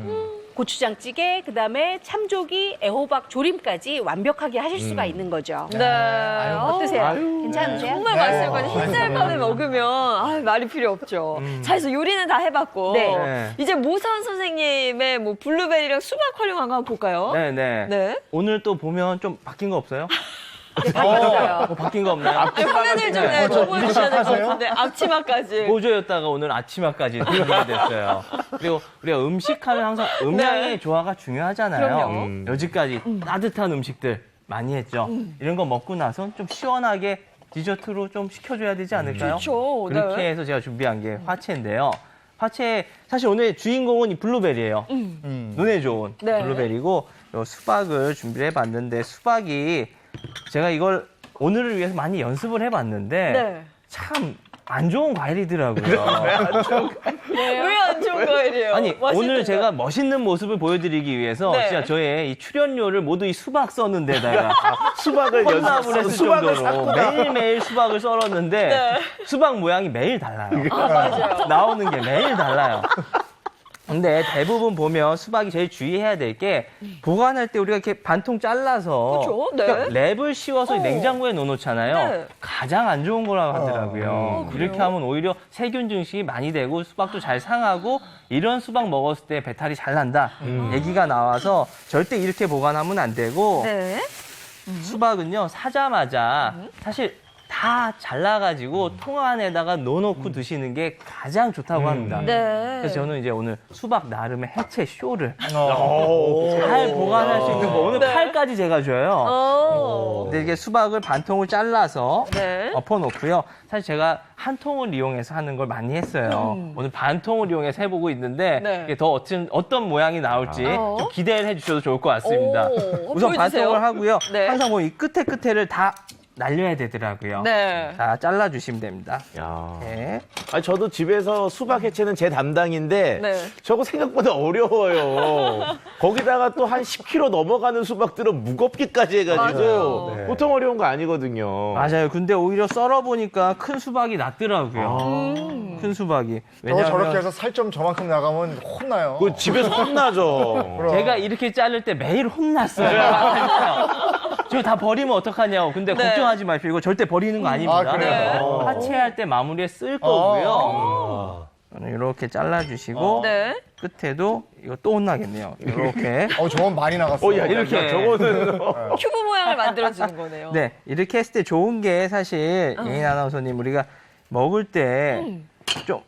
고추장찌개, 그다음에 참조기, 애호박 조림까지 완벽하게 하실 수가 있는 거죠. 네. 어떠세요? 괜찮으세요? 정말 맛있을 것 같아요. 흰쌀밥에 먹으면 말이 필요 없죠. 자, 그래서 요리는 다 해봤고 네. 이제 모선 선생님의 뭐 블루베리랑 수박 활용한 거 한번 볼까요? 네네. 네. 오늘 또 보면 좀 바뀐 거 없어요? 바뀌었어요. 바뀐 거 없나요? 화면을 좀 보여주셔야 될 것 같은데 앞치마까지. 보조였다가 오늘 아침마까지 준비가 됐어요. 그리고 우리가 음식하면 항상 음양의 조화가 중요하잖아요. 그럼요. 여지까지 따뜻한 음식들 많이 했죠. 이런 거 먹고 나선 좀 시원하게 디저트로 좀 시켜줘야 되지 않을까요? 좋죠. 그렇게 네. 해서 제가 준비한 게 화채인데요. 화채 사실 오늘 주인공은 이 블루베리예요. 눈에 좋은 네. 블루베리고 요 수박을 준비를 해봤는데 수박이 제가 이걸 오늘을 위해서 많이 연습을 해봤는데 네. 참 안 좋은 과일이더라고요. 왜 안 좋은 과일이에요? 아니 오늘 맛있는데. 제가 멋있는 모습을 보여드리기 위해서 네. 진짜 저의 이 출연료를 모두 이 수박 써는 데다가 수박을 혼납을 했을 수박을 정도로 샀구나. 매일매일 수박을 썰었는데 네. 수박 모양이 매일 달라요. 맞아요. 나오는 게 매일 달라요. 근데 대부분 보면 수박이 제일 주의해야 될 게 보관할 때 우리가 이렇게 반통 잘라서 그렇죠. 네. 그러니까 랩을 씌워서 냉장고에 넣어놓잖아요. 네. 가장 안 좋은 거라고 하더라고요. 그래요? 이렇게 하면 오히려 세균 증식이 많이 되고 수박도 잘 상하고 이런 수박 먹었을 때 배탈이 잘 난다 얘기가 나와서 절대 이렇게 보관하면 안 되고 네. 수박은요 사자마자 사실 다 잘라가지고 통 안에다가 넣어놓고 드시는 게 가장 좋다고 합니다. 네. 그래서 저는 이제 오늘 수박 나름의 해체 쇼를 잘 보관할 수 있는 거 오늘 칼까지 제가 줘요. 어. 근데 이게 수박을 반통을 잘라서 네. 엎어놓고요. 사실 제가 한 통을 이용해서 하는 걸 많이 했어요. 오늘 반 통을 이용해서 해보고 있는데 네. 이게 더 어떤 모양이 나올지 어. 좀 기대를 해주셔도 좋을 것 같습니다. 오, 우선 보여주세요. 반통을 하고요. 네. 항상 보면 이 끝에를 다 날려야 되더라고요. 네. 자, 잘라주시면 됩니다. 야. 네. 아니, 저도 집에서 수박 해체는 제 담당인데 네. 저거 생각보다 어려워요. 거기다가 또 한 10kg 넘어가는 수박들은 무겁기까지 해가지고 맞아요. 네. 보통 어려운 거 아니거든요. 맞아요. 근데 오히려 썰어보니까 큰 수박이 낫더라고요. 큰 수박이. 저렇게 왜냐하면 해서 살점 저만큼 나가면 혼나요. 그 집에서 혼나죠. 그럼. 제가 이렇게 자를 때 매일 혼났어요. 저 다 버리면 어떡하냐고. 근데 네. 걱정하지 마시고 이거 절대 버리는 거 아닙니다. 아, 그래요? 네. 하체할 때 마무리에 쓸 거고요. 이렇게 잘라주시고 네. 끝에도 이거 또 혼나겠네요. 이렇게. 저건 많이 나갔어. 야, 이렇게. 저거는 큐브 모양을 만들어주는 거네요. 네, 이렇게 했을 때 좋은 게 사실 예인 아나운서님 우리가 먹을 때 좀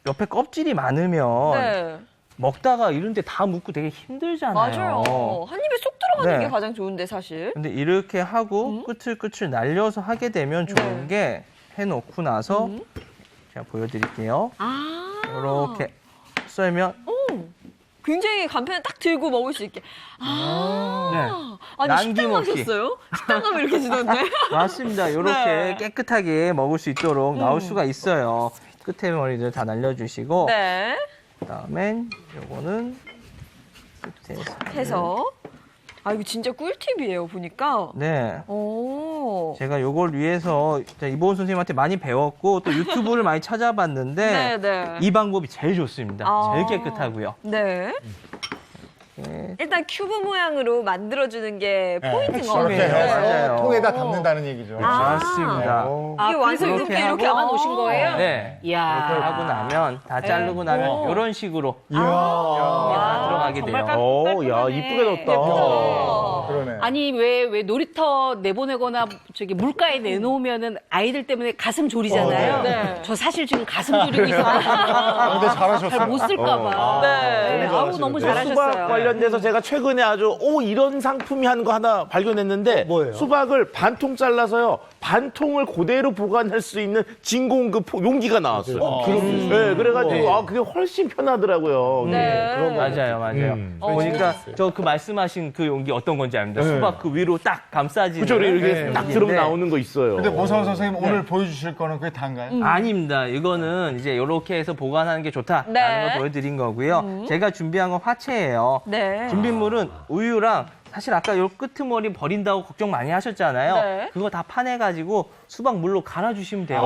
옆에 껍질이 많으면 네. 먹다가 이런 데 다 묻고 되게 힘들잖아요. 맞아요. 한 입에 쏙 들어가는 네. 게 가장 좋은데 사실. 근데 이렇게 하고 끝을 날려서 하게 되면 좋은 게 해놓고 나서 제가 보여드릴게요. 아. 이렇게 썰면 굉장히 간편히 딱 들고 먹을 수 있게. 아. 아니 식당 남김없이. 가셨어요? 식당 가면 이렇게 주던데. 맞습니다. 이렇게 네. 깨끗하게 먹을 수 있도록 나올 수가 있어요. 끝에 머리들 다 날려주시고 네. 그다음엔 요거는 끝에서 해서. 아 이거 진짜 꿀팁이에요 보니까. 네. 오. 제가 요걸 위해서 이보은 선생님한테 많이 배웠고 또 유튜브를 많이 찾아봤는데 네. 이 방법이 제일 좋습니다. 아. 제일 깨끗하고요. 네. 네. 일단 큐브 모양으로 만들어주는 게 포인트인 것 저렇게 같아요. 해서 맞아요. 통에다 담는다는 얘기죠. 아. 맞습니다. 이게 완성 이렇게 이렇게 이렇게 하고 담아놓으신 거예요? 네. 이야. 이렇게 하고 나면 다 자르고 나면 이런 식으로 이게 이야. 다 들어가게 정말 돼요. 야, 이쁘게 넣었다. 예쁘죠? 그러네. 아니 왜 놀이터 내보내거나 저기 물가에 내놓으면은 아이들 때문에 가슴 졸이잖아요. 네. 저 사실 지금 가슴 졸이고 있어서 근데 잘하셨어요. 잘 못 쓸까봐. 네. 아우 너무 수박 잘하셨어요. 관련돼서 제가 최근에 아주 이런 상품이 하는 거 하나 발견했는데 뭐예요? 수박을 반통 잘라서요. 반통을 그대로 보관할 수 있는 진공그 용기가 나왔어요. 네, 그래가지고 그게 훨씬 편하더라고요. 네. 맞아요. 보니까 저 그 말씀하신 그 용기 어떤 건지 압니다. 수박 그 위로 딱 감싸지는. 그죠? 이렇게 네. 딱 들으면 나오는 거 있어요. 근데 모사원 선생님 오늘 보여주실 거는 그게 다인가요? 아닙니다. 이거는 이제 이렇게 해서 보관하는 게 좋다라는 네. 걸 보여드린 거고요. 제가 준비한 건 화채예요. 네. 준비물은 우유랑 사실 아까 요 끄트머리 버린다고 걱정 많이 하셨잖아요. 네. 그거 다 파내가지고 수박 물로 갈아주시면 돼요.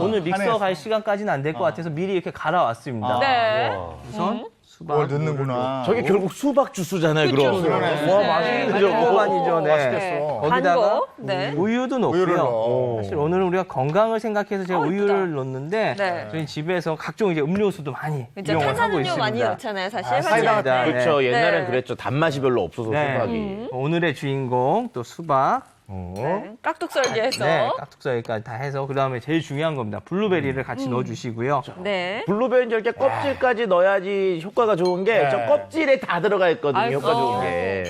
오늘 믹서 파내서. 갈 시간까지는 안 될 것 같아서 미리 이렇게 갈아왔습니다. 네. 우선 수박 뭘 넣는구나. 저게 결국 수박 주스잖아요, 그럼. 그러네. 와, 네. 맛있는 한꺼번이죠. 네. 맛있겠어. 거기다가 거. 네. 우유도 우유를 넣고요. 넣어. 사실 오늘은 우리가 건강을 생각해서 제가 우유를 넣는데 네. 저희 집에서 각종 이제 음료수도 많이 진짜 이용을 하고 탄산음료 있습니다. 많이 넣잖아요, 사실. 아, 사이다 화채할 때. 같은 그렇죠. 옛날엔 네. 그랬죠. 단맛이 별로 없어서 네. 수박이. 오늘의 주인공 또 수박. 네. 깍둑 썰기해서. 네, 깍둑썰기까지 다 해서 그다음에 제일 중요한 겁니다. 블루베리를 같이 넣어주시고요. 네. 블루베리 저렇게 껍질까지 넣어야지 효과가 좋은 게 저 네. 껍질에 다 들어가 있거든요. 효과 좋은 게.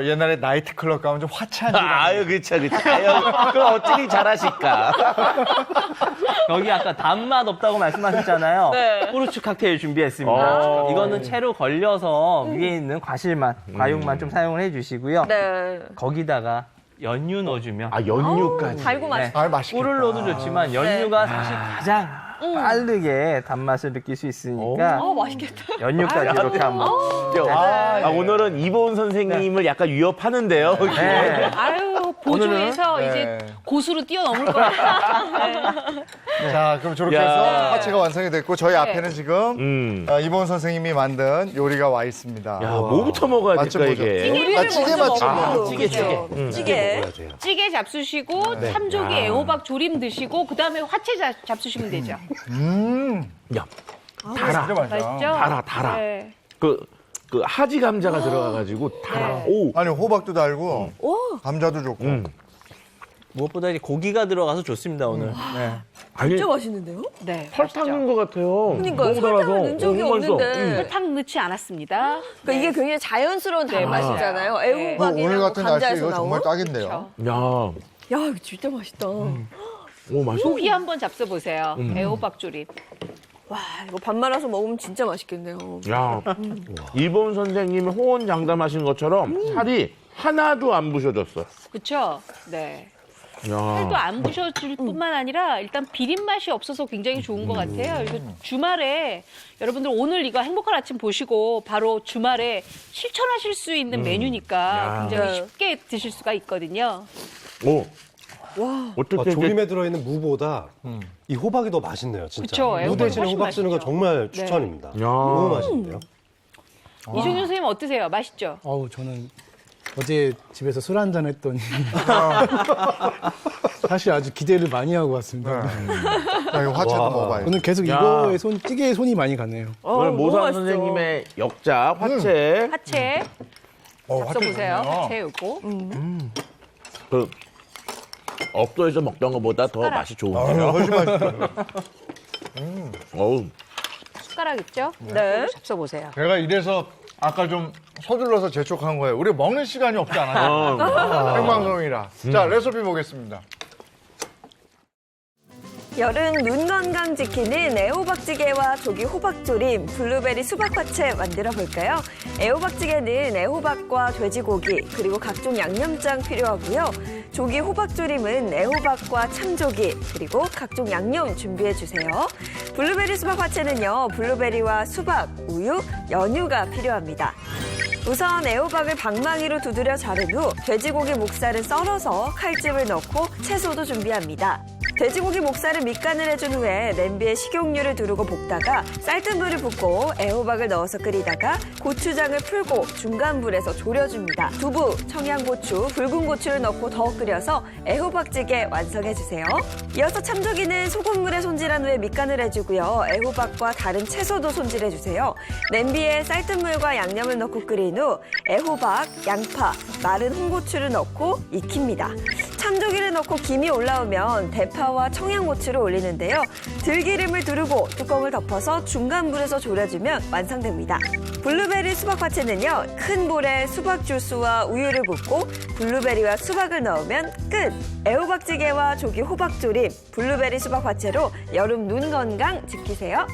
옛날에 나이트클럽 가면 좀 화차한 줄 아유, 그쵸. 아유, 그럼 어떻게 잘하실까? 여기 아까 단맛 없다고 말씀하셨잖아요. 네. 후르츠 칵테일 준비했습니다. 이거는 채로 걸려서 위에 있는 과실만, 과육만 좀 사용을 해주시고요. 네. 거기다가 연유 넣어주면 연유까지. 달고 맛있어. 아, 맛있겠다. 꿀을 넣어도 좋지만 연유가 사실 가장 빠르게 단맛을 느낄 수 있으니까 맛있겠다. 연유까지 이렇게 한번. 오늘은 이보은 선생님을 약간 위협하는데요. 네. 아유, 보조에서 네. 이제 고수로 뛰어넘을 거야. 자, 그럼 저렇게 야. 해서 화채가 완성이 됐고 저희 앞에는 지금 이보은 선생님이 만든 요리가 와 있습니다. 야, 뭐부터 먹어야 맛좀 될까, 보죠. 이게? 나 찌개 맛좀 먹고. 보죠. 찌개. 찌개. 찌개 잡수시고 참조기 애호박 조림 드시고 그다음에 화채 잡수시면 되죠. 야, 달아. 진짜 맛있다. 맛있죠? 달아. 네. 그 하지 감자가 들어가가지고 달아. 오. 아니, 호박도 달고 감자도 좋고. 무엇보다 이제 고기가 들어가서 좋습니다 오늘. 네. 아니, 진짜 맛있는데요? 네. 설탕 넣은 것 같아요. 그러니까 너무 달아서. 설탕을 넣은 적이 너무 맛있어. 없는데. 설탕 넣지 않았습니다. 그러니까 이게 굉장히 자연스러운 단맛이잖아요. 뭐 애호박이랑 오늘 같은 날씨에 감자에서 이거 정말 나온. 딱인데요. 야, 야, 이거 진짜 맛있다. 오 맛있어. 고기 한번 잡숴보세요. 애호박 조림. 와, 이거 밥 말아서 먹으면 진짜 맛있겠네요. 야, 이보은 선생님이 호언장담하신 것처럼 살이 하나도 안 부셔졌어. 그렇죠? 네. 야, 살도 안 부셔질 뿐만 아니라 일단 비린 맛이 없어서 굉장히 좋은 것 같아요. 그래서 주말에 여러분들 오늘 이거 행복한 아침 보시고 바로 주말에 실천하실 수 있는 메뉴니까 야. 굉장히 네. 쉽게 드실 수가 있거든요. 오. 와. 어떻게 이제 조림에 들어있는 무보다 이 호박이 더 맛있네요, 진짜. 그쵸, 무 애호박이 대신에 훨씬 호박 쓰는 거 맛있죠. 정말 네. 추천입니다. 야. 너무 맛있는데요. 이종윤 선생님 어떠세요? 맛있죠? 저는 어제 집에서 술 한잔 했더니 사실 아주 기대를 많이 하고 왔습니다. 자, 이거 화채도 먹어봐요. 저는 계속 야. 이거에 찌개에 손이 많이 가네요. 오늘 너무 모산 맛있어. 선생님의 역작 화채. 화채 잡숴보세요. 화채 화채 요거. 그 업소에서 먹던 것보다 더 맛이 좋은데요. 훨씬 맛있어. 어우. 숟가락 있죠? 네. 잡숴보세요. 제가 이래서 아까 좀 서둘러서 재촉한 거예요. 우리 먹는 시간이 없지 않아요? 생방송이라. 자, 레시피 보겠습니다. 여름 눈 건강 지키는 애호박찌개와 조기 호박조림, 블루베리 수박화채 만들어 볼까요? 애호박찌개는 애호박과 돼지고기, 그리고 각종 양념장 필요하고요. 조기 호박조림은 애호박과 참조기, 그리고 각종 양념 준비해 주세요. 블루베리 수박화채는요, 블루베리와 수박, 우유, 연유가 필요합니다. 우선 애호박을 방망이로 두드려 자른 후 돼지고기 목살을 썰어서 칼집을 넣고 채소도 준비합니다. 돼지고기 목살을 밑간을 해준 후에 냄비에 식용유를 두르고 볶다가 쌀뜨물을 붓고 애호박을 넣어서 끓이다가 고추장을 풀고 중간 불에서 졸여줍니다. 두부, 청양고추, 붉은 고추를 넣고 더 끓여서 애호박찌개 완성해주세요. 이어서 참조기는 소금물에 손질한 후에 밑간을 해주고요. 애호박과 다른 채소도 손질해주세요. 냄비에 쌀뜨물과 양념을 넣고 끓인 후 애호박, 양파, 마른 홍고추를 넣고 익힙니다. 참조기를 넣고 김이 올라오면 대파와 청양고추를 올리는데요. 들기름을 두르고 뚜껑을 덮어서 중간 불에서 졸여주면 완성됩니다. 블루베리 수박화채는요. 큰 볼에 수박 주스와 우유를 붓고 블루베리와 수박을 넣으면 끝! 애호박찌개와 조기 호박조림, 블루베리 수박화채로 여름 눈 건강 지키세요.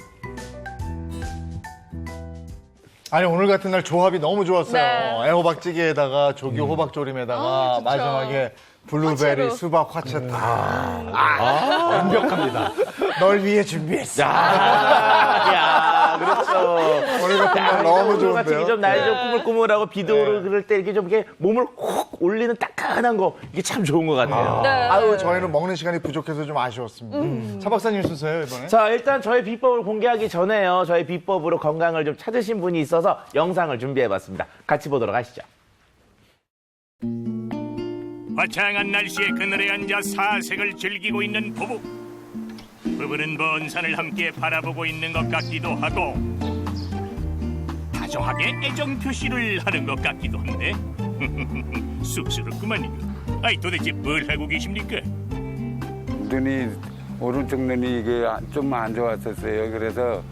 아니, 오늘 같은 날 조합이 너무 좋았어요. 네. 애호박찌개에다가 조기 호박조림에다가 마지막에 블루베리 수박 화채. 완벽합니다. 널 위해 준비했어. 야, 그렇죠. 오늘 같은 날 너무 같이 좋은데요? 좀 날이 좀 꾸물꾸물하고 비도 오를 때 이렇게 좀 이렇게 몸을 훅 올리는 따끈한 거 이게 참 좋은 것 같아요. 네. 아유, 저희는 먹는 시간이 부족해서 좀 아쉬웠습니다. 차 박사님 순서예요, 이번에? 자, 일단 저희 비법을 공개하기 전에요. 저희 비법으로 건강을 좀 찾으신 분이 있어서 영상을 준비해봤습니다. 같이 보도록 하시죠. 화창한 날씨에 그늘에 앉아 사색을 즐기고 있는 부부. 부부는 먼 산을 함께 바라보고 있는 것 같기도 하고 다정하게 애정 표시를 하는 것 같기도 한데 쑥스럽구만요. 아이, 도대체 뭘 하고 계십니까? 오른쪽 눈이 이게 좀 안 좋았었어요. 그래서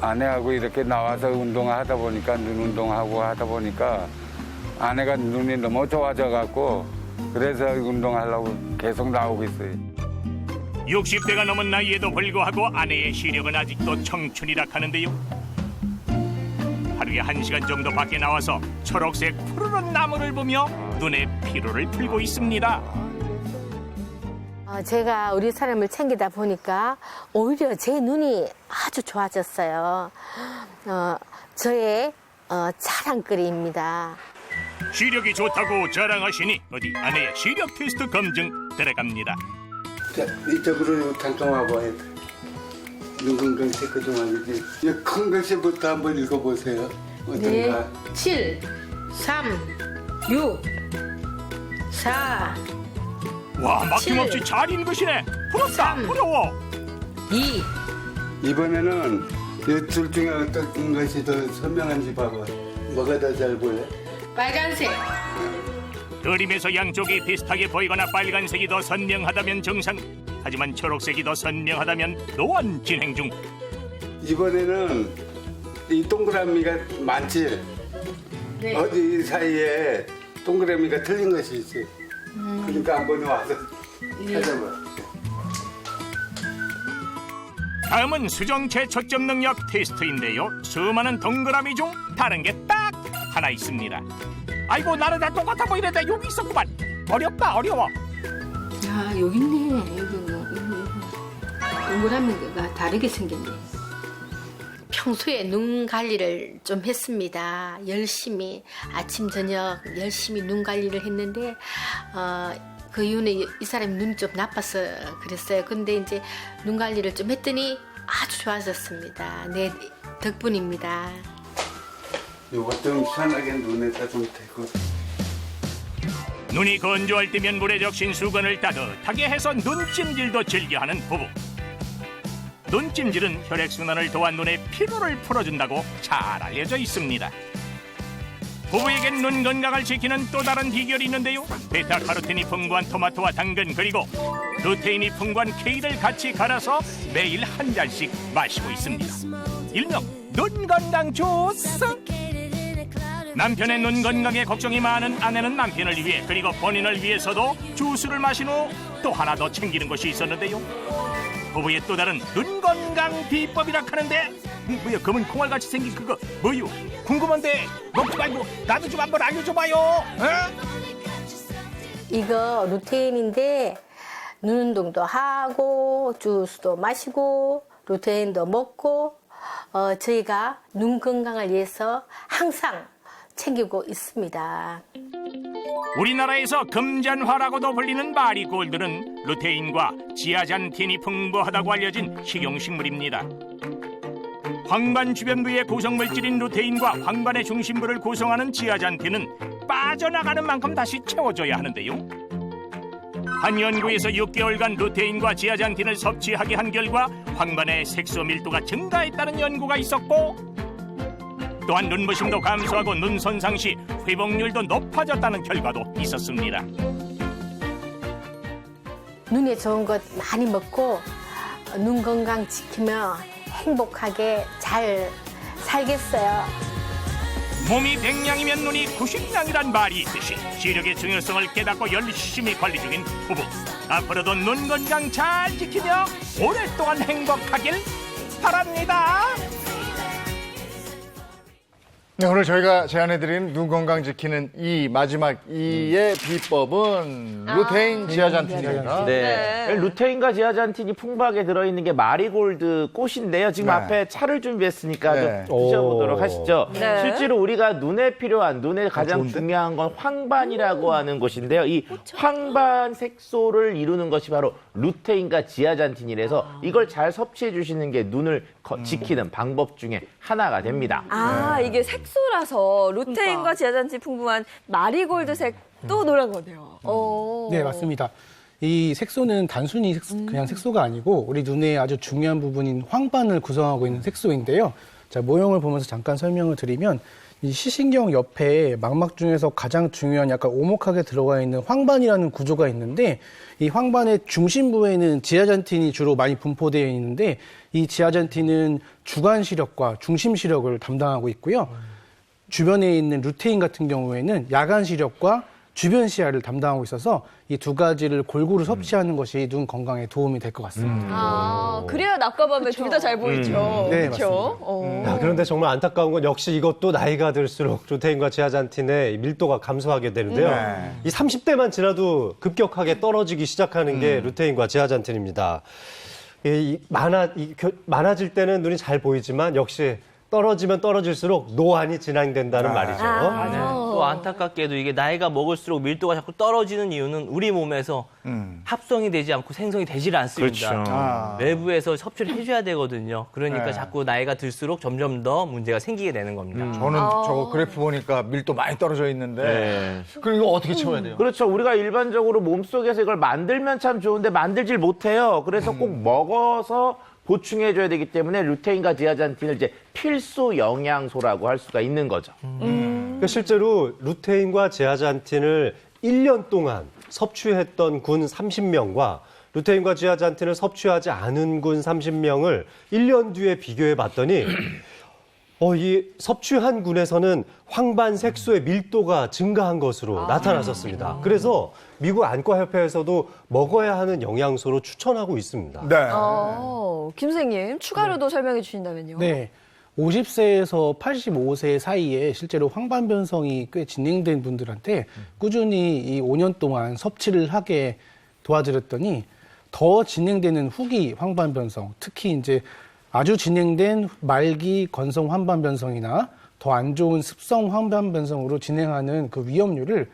아내하고 이렇게 나와서 운동을 하다 보니까 눈 운동하고 하다 보니까 아내가 눈이 너무 좋아져 갖고 그래서 운동하려고 계속 나오고 있어요. 60대가 넘은 나이에도 불구하고 아내의 시력은 아직도 청춘이라 하는데요. 하루에 1시간 정도 밖에 나와서 초록색 푸르른 나무를 보며 눈의 피로를 풀고 있습니다. 제가 우리 사람을 챙기다 보니까 오히려 제 눈이 아주 좋아졌어요. 저의 자랑거리입니다. 시력이 좋다고 자랑하시니 어디 아내의 시력 테스트 검증 들어갑니다. 자, 이쪽으로 잠깐 와봐야 돼. 눈 건강 체크 좀 하겠지. 큰 글씨부터 한번 읽어보세요. 어떤가? 7, 3, 6, 4, 와, 막힘없이 잘 읽으시네. 부럽다, 부러워. 2. 이번에는 이 둘 중에 어떤 것이 더 선명한지 봐봐. 뭐가 더 잘 보여? 빨간색. 그림에서 양쪽이 비슷하게 보이거나 빨간색이 더 선명하다면 정상. 하지만 초록색이 더 선명하다면 노안 진행 중. 이번에는 이 동그라미가 많지? 네. 어디 사이에 동그라미가 틀린 것이 있지. 그러니까 한번 와서 찾아봐. 다음은 수정체 초점 능력 테스트인데요. 수많은 동그라미 중 다른 게 딱 하나 있습니다. 아이고, 나는 다 똑같아 보이는데 여기 있었구만. 어렵다, 어려워. 아, 여기 있네. 여기 동그라미가 다르게 생겼네. 평소에 눈 관리를 좀 했습니다. 열심히 아침 저녁 열심히 눈 관리를 했는데 그 이유는 이 사람이 눈이 좀 나빠서 그랬어요. 근데 이제 눈 관리를 좀 했더니 아주 좋아졌습니다. 내 덕분입니다. 요거 좀 편하게 눈에다 좀 대고. 눈이 건조할 때면 물에 적신 수건을 따뜻하게 해서 눈찜질도 즐겨하는 부부. 눈찜질은 혈액순환을 도와 눈의 피로를 풀어준다고 잘 알려져 있습니다. 부부에겐 눈 건강을 지키는 또 다른 비결이 있는데요. 베타카로틴이 풍부한 토마토와 당근 그리고 루테인이 풍부한 K를 같이 갈아서 매일 한 잔씩 마시고 있습니다. 일명 눈 건강 주스. 남편의 눈 건강에 걱정이 많은 아내는 남편을 위해 그리고 본인을 위해서도 주스를 마신 후 또 하나 더 챙기는 것이 있었는데요. 부부의 또 다른 눈 건강 비법이라 하는데 뭐야, 검은 콩알같이 생긴 그거 뭐요? 궁금한데 먹지 말고 나도 좀 한번 알려줘봐요. 이거 루테인인데 눈 운동도 하고 주스도 마시고 루테인도 먹고 저희가 눈 건강을 위해서 항상 챙기고 있습니다. 우리나라에서 금잔화라고도 불리는 마리골드는 루테인과 지아잔틴이 풍부하다고 알려진 식용식물입니다. 황반 주변부의 구성물질인 루테인과 황반의 중심부를 구성하는 지아잔틴은 빠져나가는 만큼 다시 채워줘야 하는데요. 한 연구에서 6개월간 루테인과 지아잔틴을 섭취하게 한 결과 황반의 색소 밀도가 증가했다는 연구가 있었고, 또한 눈부심도 감소하고 눈 손상 시 회복률도 높아졌다는 결과도 있었습니다. 눈에 좋은 것 많이 먹고 눈 건강 지키며 행복하게 잘 살겠어요. 몸이 100냥이면 눈이 90냥이란 말이 있듯이 시력의 중요성을 깨닫고 열심히 관리 중인 부부. 앞으로도 눈 건강 잘 지키며 오랫동안 행복하길 바랍니다. 네, 오늘 저희가 제안해드린 눈 건강 지키는 이 마지막 이의 비법은 루테인 지아잔틴입니다. 네. 루테인과 지아잔틴이 풍부하게 들어있는 게 마리골드 꽃인데요. 지금 네. 앞에 차를 준비했으니까 네. 좀 드셔보도록 하시죠. 네. 실제로 우리가 눈에 필요한, 눈에 가장 좋은데? 중요한 건 황반이라고 하는 것인데요. 이 황반 색소를 이루는 것이 바로 루테인과 지아잔틴이라서 이걸 잘 섭취해 주시는 게 눈을 지키는 방법 중에 하나가 됩니다. 아, 이게 색소라서 루테인과 지아잔틴 풍부한 마리골드색 또 노란 거네요. 네, 맞습니다. 이 색소는 단순히 그냥 색소가 아니고 우리 눈의 아주 중요한 부분인 황반을 구성하고 있는 색소인데요. 자, 모형을 보면서 잠깐 설명을 드리면 이 시신경 옆에 망막 중에서 가장 중요한 약간 오목하게 들어가 있는 황반이라는 구조가 있는데 이 황반의 중심부에는 지아잔틴이 주로 많이 분포되어 있는데 이 지아잔틴은 주간 시력과 중심 시력을 담당하고 있고요. 주변에 있는 루테인 같은 경우에는 야간 시력과 주변 시야를 담당하고 있어서 이 두 가지를 골고루 섭취하는 것이 눈 건강에 도움이 될 것 같습니다. 아, 그래야 낮과 밤에 둘 다 잘 보이죠. 네, 그렇죠? 야, 그런데 정말 안타까운 건 역시 이것도 나이가 들수록 루테인과 지아잔틴의 밀도가 감소하게 되는데요. 이 30대만 지나도 급격하게 떨어지기 시작하는 게 루테인과 지아잔틴입니다. 많아질 때는 눈이 잘 보이지만 역시 떨어지면 떨어질수록 노안이 진행된다는 말이죠. 또 안타깝게도 이게 나이가 먹을수록 밀도가 자꾸 떨어지는 이유는 우리 몸에서 합성이 되지 않고 생성이 되질 않습니다. 그렇죠. 외부에서 섭취를 해줘야 되거든요. 그러니까 자꾸 나이가 들수록 점점 더 문제가 생기게 되는 겁니다. 저는 저거 그래프 보니까 밀도 많이 떨어져 있는데 그럼 이거 어떻게 채워야 돼요? 그렇죠. 우리가 일반적으로 몸속에서 이걸 만들면 참 좋은데 만들질 못해요. 그래서 꼭 먹어서 보충해줘야 되기 때문에 루테인과 지아잔틴을 이제 필수 영양소라고 할 수가 있는 거죠. 그러니까 실제로 루테인과 지아잔틴을 1년 동안 섭취했던 군 30명과 루테인과 지아잔틴을 섭취하지 않은 군 30명을 1년 뒤에 비교해 봤더니 이 섭취한 군에서는 황반 색소의 밀도가 증가한 것으로 나타났었습니다. 그래서 미국 안과협회에서도 먹어야 하는 영양소로 추천하고 있습니다. 네. 김 선생님, 추가로도 설명해 주신다면요. 네. 50세에서 85세 사이에 실제로 황반 변성이 꽤 진행된 분들한테 꾸준히 이 5년 동안 섭취를 하게 도와드렸더니 더 진행되는 후기 황반 변성, 특히 이제 아주 진행된 말기 건성 황반 변성이나 더 안 좋은 습성 황반 변성으로 진행하는 그 위험률을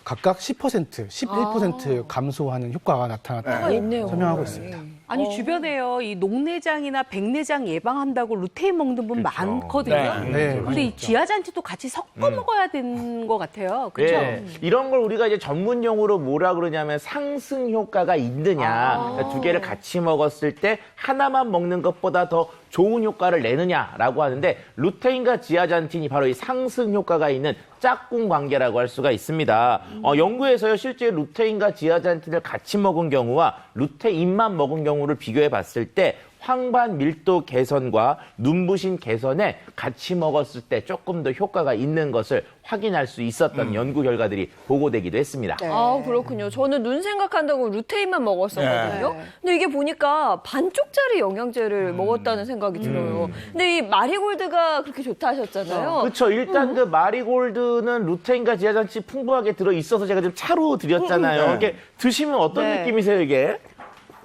각각 10%, 11% 감소하는 효과가 나타났다고 설명하고 있습니다. 아니 주변에요 이 녹내장이나 백내장 예방한다고 루테인 먹는 분 많거든요. 네, 근데 이 지아잔틴도 같이 섞어 먹어야 되는 것 같아요. 그렇죠? 네. 이런 걸 우리가 이제 전문 용어로 뭐라 그러냐면 상승 효과가 있느냐. 그러니까 두 개를 같이 먹었을 때 하나만 먹는 것보다 더 좋은 효과를 내느냐라고 하는데 루테인과 지아잔틴이 바로 이 상승 효과가 있는 짝꿍 관계라고 할 수가 있습니다. 연구에서요 실제 루테인과 지아잔틴을 같이 먹은 경우와 루테인만 먹은 경우를 비교해 봤을 때 황반 밀도 개선과 눈부신 개선에 같이 먹었을 때 조금 더 효과가 있는 것을 확인할 수 있었던 연구 결과들이 보고되기도 했습니다. 아, 그렇군요. 저는 눈 생각한다고 루테인만 먹었었거든요. 근데 이게 보니까 반쪽짜리 영양제를 먹었다는 생각이 들어요. 근데 이 마리골드가 그렇게 좋다 하셨잖아요. 그렇죠. 일단 그 마리골드는 루테인과 지아잔틴이 풍부하게 들어 있어서 제가 좀 차로 드렸잖아요. 이게 드시면 어떤 느낌이세요, 이게?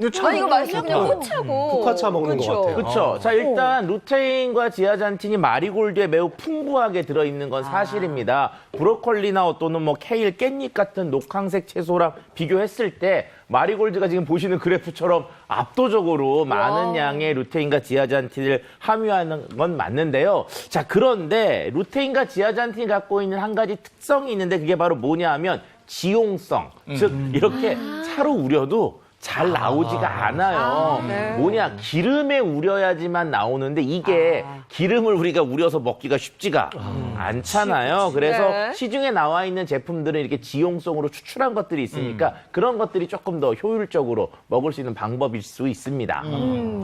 이거 맛있어. 그냥 호차고. 국화차 먹는 것 같아요. 그렇죠. 자, 일단 루테인과 지아잔틴이 마리골드에 매우 풍부하게 들어있는 건 사실입니다. 브로콜리나 또는 뭐 케일, 깻잎 같은 녹황색 채소랑 비교했을 때 마리골드가 지금 보시는 그래프처럼 압도적으로 많은 양의 루테인과 지아잔틴을 함유하는 건 맞는데요. 자, 그런데 루테인과 지아잔틴이 갖고 있는 한 가지 특성이 있는데 그게 바로 뭐냐 하면 지용성. 즉, 이렇게 차로 우려도 잘 나오지가 않아요. 뭐냐, 기름에 우려야지만 나오는데 이게 기름을 우리가 우려서 먹기가 쉽지가 않잖아요. 그래서 시중에 나와 있는 제품들은 이렇게 지용성으로 추출한 것들이 있으니까 그런 것들이 조금 더 효율적으로 먹을 수 있는 방법일 수 있습니다.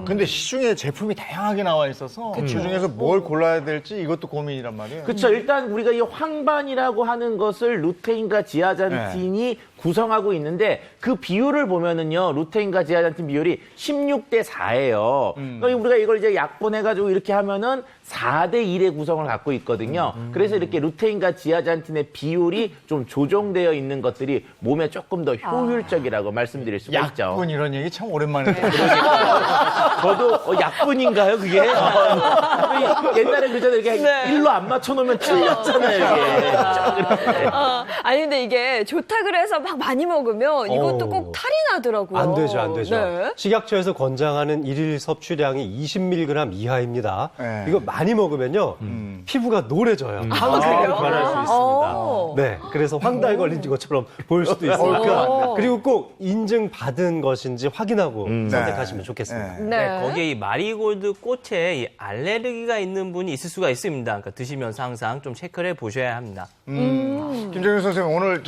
근데 시중에 제품이 다양하게 나와 있어서 그 중에서 뭘 골라야 될지 이것도 고민이란 말이에요. 그렇죠. 일단 우리가 이 황반이라고 하는 것을 루테인과 지아잔틴이 구성하고 있는데 그 비율을 보면은요, 루테인과 지아잔틴 비율이 16대 4예요. 그러니까 우리가 이걸 이제 약분해가지고 이렇게 하면은 4대 1의 구성을 갖고 있거든요. 그래서 이렇게 루테인과 지아잔틴의 비율이 좀 조정되어 있는 것들이 몸에 조금 더 효율적이라고 말씀드릴 수가 있죠. 약분 이런 얘기 참 오랜만에 저도 약분인가요, 그게? 옛날에 그전에 이렇게 일로 안 맞춰놓으면 틀렸잖아요, 이게. 아니, 근데 이게 좋다 그래서 막 많이 먹으면 이것도 꼭 탈이 나더라고요. 안 되죠, 안 되죠. 네. 식약처에서 권장하는 일일 섭취량이 20mg 이하입니다. 이거 많이 먹으면요, 피부가 노래져요. 황색으로 변할 수 있습니다. 네, 그래서 황달 걸린 것처럼 보일 수도 있으니까. 그리고 꼭 인증받은 것인지 확인하고 선택하시면 좋겠습니다. 네, 거기에 이 마리골드 꽃에 이 알레르기가 있는 분이 있을 수가 있습니다. 그러니까 드시면서 항상 좀 체크를 해보셔야 합니다. 김정일 선생님 오늘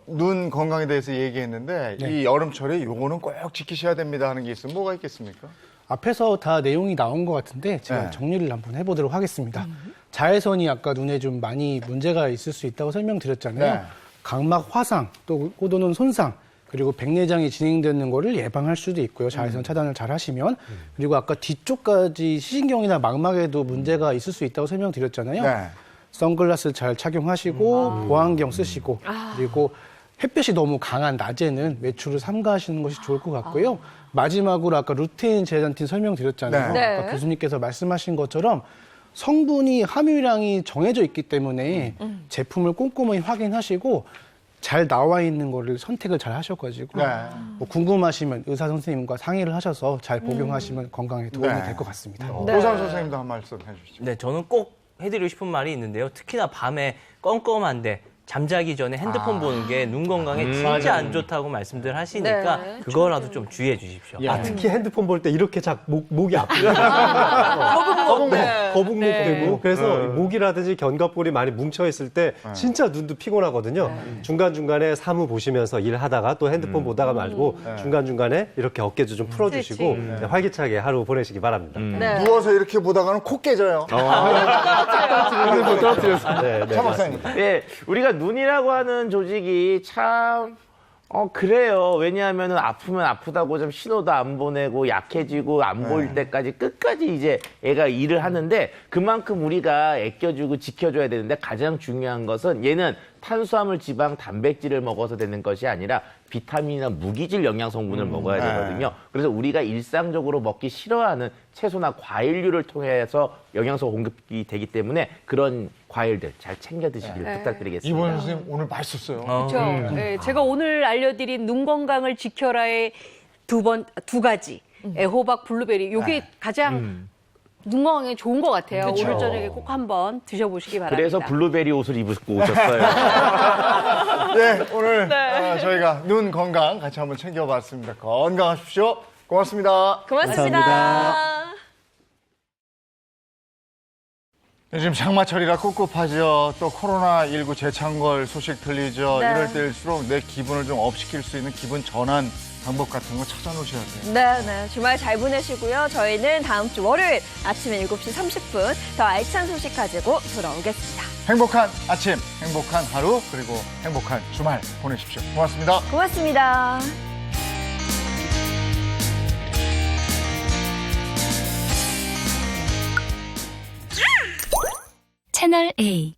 눈 건강에 대해서 얘기했는데 이 여름철에 요거는 꼭 지키셔야 됩니다 하는 게 있으면 뭐가 있겠습니까? 앞에서 다 내용이 나온 것 같은데 제가 정리를 한번 해보도록 하겠습니다. 자외선이 아까 눈에 좀 많이 문제가 있을 수 있다고 설명드렸잖아요. 각막 화상 또 호도는 손상 그리고 백내장이 진행되는 거를 예방할 수도 있고요. 자외선 차단을 잘 하시면. 그리고 아까 뒤쪽까지 시신경이나 망막에도 문제가 있을 수 있다고 설명드렸잖아요. 네. 선글라스 잘 착용하시고 보안경 쓰시고 그리고 햇볕이 너무 강한 낮에는 외출을 삼가하시는 것이 좋을 것 같고요. 마지막으로 아까 루테인 제라틴 설명드렸잖아요. 네. 아까 교수님께서 말씀하신 것처럼 성분이 함유량이 정해져 있기 때문에 제품을 꼼꼼히 확인하시고 잘 나와 있는 거를 선택을 잘 하셔가지고 네. 뭐 궁금하시면 의사 선생님과 상의를 하셔서 잘 복용하시면 건강에 도움이 네. 될 것 같습니다. 오상 선생님도 한 말씀 해주시죠. 네, 저는 꼭 해드리고 싶은 말이 있는데요. 특히나 밤에 껌껌한데 잠자기 전에 핸드폰 보는 게 눈 건강에 진짜 안 좋다고 말씀들 하시니까 네. 그거라도 좀 주의해 주십시오. 예. 특히 핸드폰 볼 때 이렇게 목이 아프고 거북목. 네. 거북목 되고 그래서 네. 목이라든지 견갑골이 많이 뭉쳐 있을 때 진짜 눈도 피곤하거든요. 중간중간에 사무 보시면서 일하다가 또 핸드폰 보다가 말고 중간중간에 이렇게 어깨도 좀 풀어주시고 네, 활기차게 하루 보내시기 바랍니다. 네. 누워서 이렇게 보다가는 코 깨져요. 네, 네, 차 박사님. 네, 우리가 눈이라고 하는 조직이 참 그래요. 왜냐하면 아프면 아프다고 좀 신호도 안 보내고 약해지고 안 보일 때까지 끝까지 이제 애가 일을 하는데 그만큼 우리가 아껴주고 지켜줘야 되는데 가장 중요한 것은 얘는 탄수화물, 지방, 단백질을 먹어서 되는 것이 아니라 비타민이나 무기질 영양 성분을 먹어야 되거든요. 그래서 우리가 일상적으로 먹기 싫어하는 채소나 과일류를 통해서 영양소 공급이 되기 때문에 그런 과일들 잘 챙겨 드시길 부탁드리겠습니다. 이번 선생님 오늘 맛있었어요. 그렇죠. 네, 제가 오늘 알려드린 눈 건강을 지켜라의 두 가지 애호박, 블루베리 요게 가장 눈 건강에 좋은 것 같아요. 그쵸. 오늘 저녁에 꼭 한번 드셔보시기 바랍니다. 그래서 블루베리 옷을 입고 오셨어요. 네, 오늘 저희가 눈 건강 같이 한번 챙겨봤습니다. 건강하십시오. 고맙습니다. 고맙습니다. 요즘 장마철이라 꿉꿉하죠. 또 코로나19 재창궐 소식 들리죠. 네. 이럴 때일수록 내 기분을 좀 업시킬 수 있는 기분 전환 방법 같은 거 찾아놓으셔야 돼요. 네. 주말 잘 보내시고요. 저희는 다음 주 월요일 아침 7시 30분 더 알찬 소식 가지고 돌아오겠습니다. 행복한 아침, 행복한 하루, 그리고 행복한 주말 보내십시오. 고맙습니다. 고맙습니다. 채널 A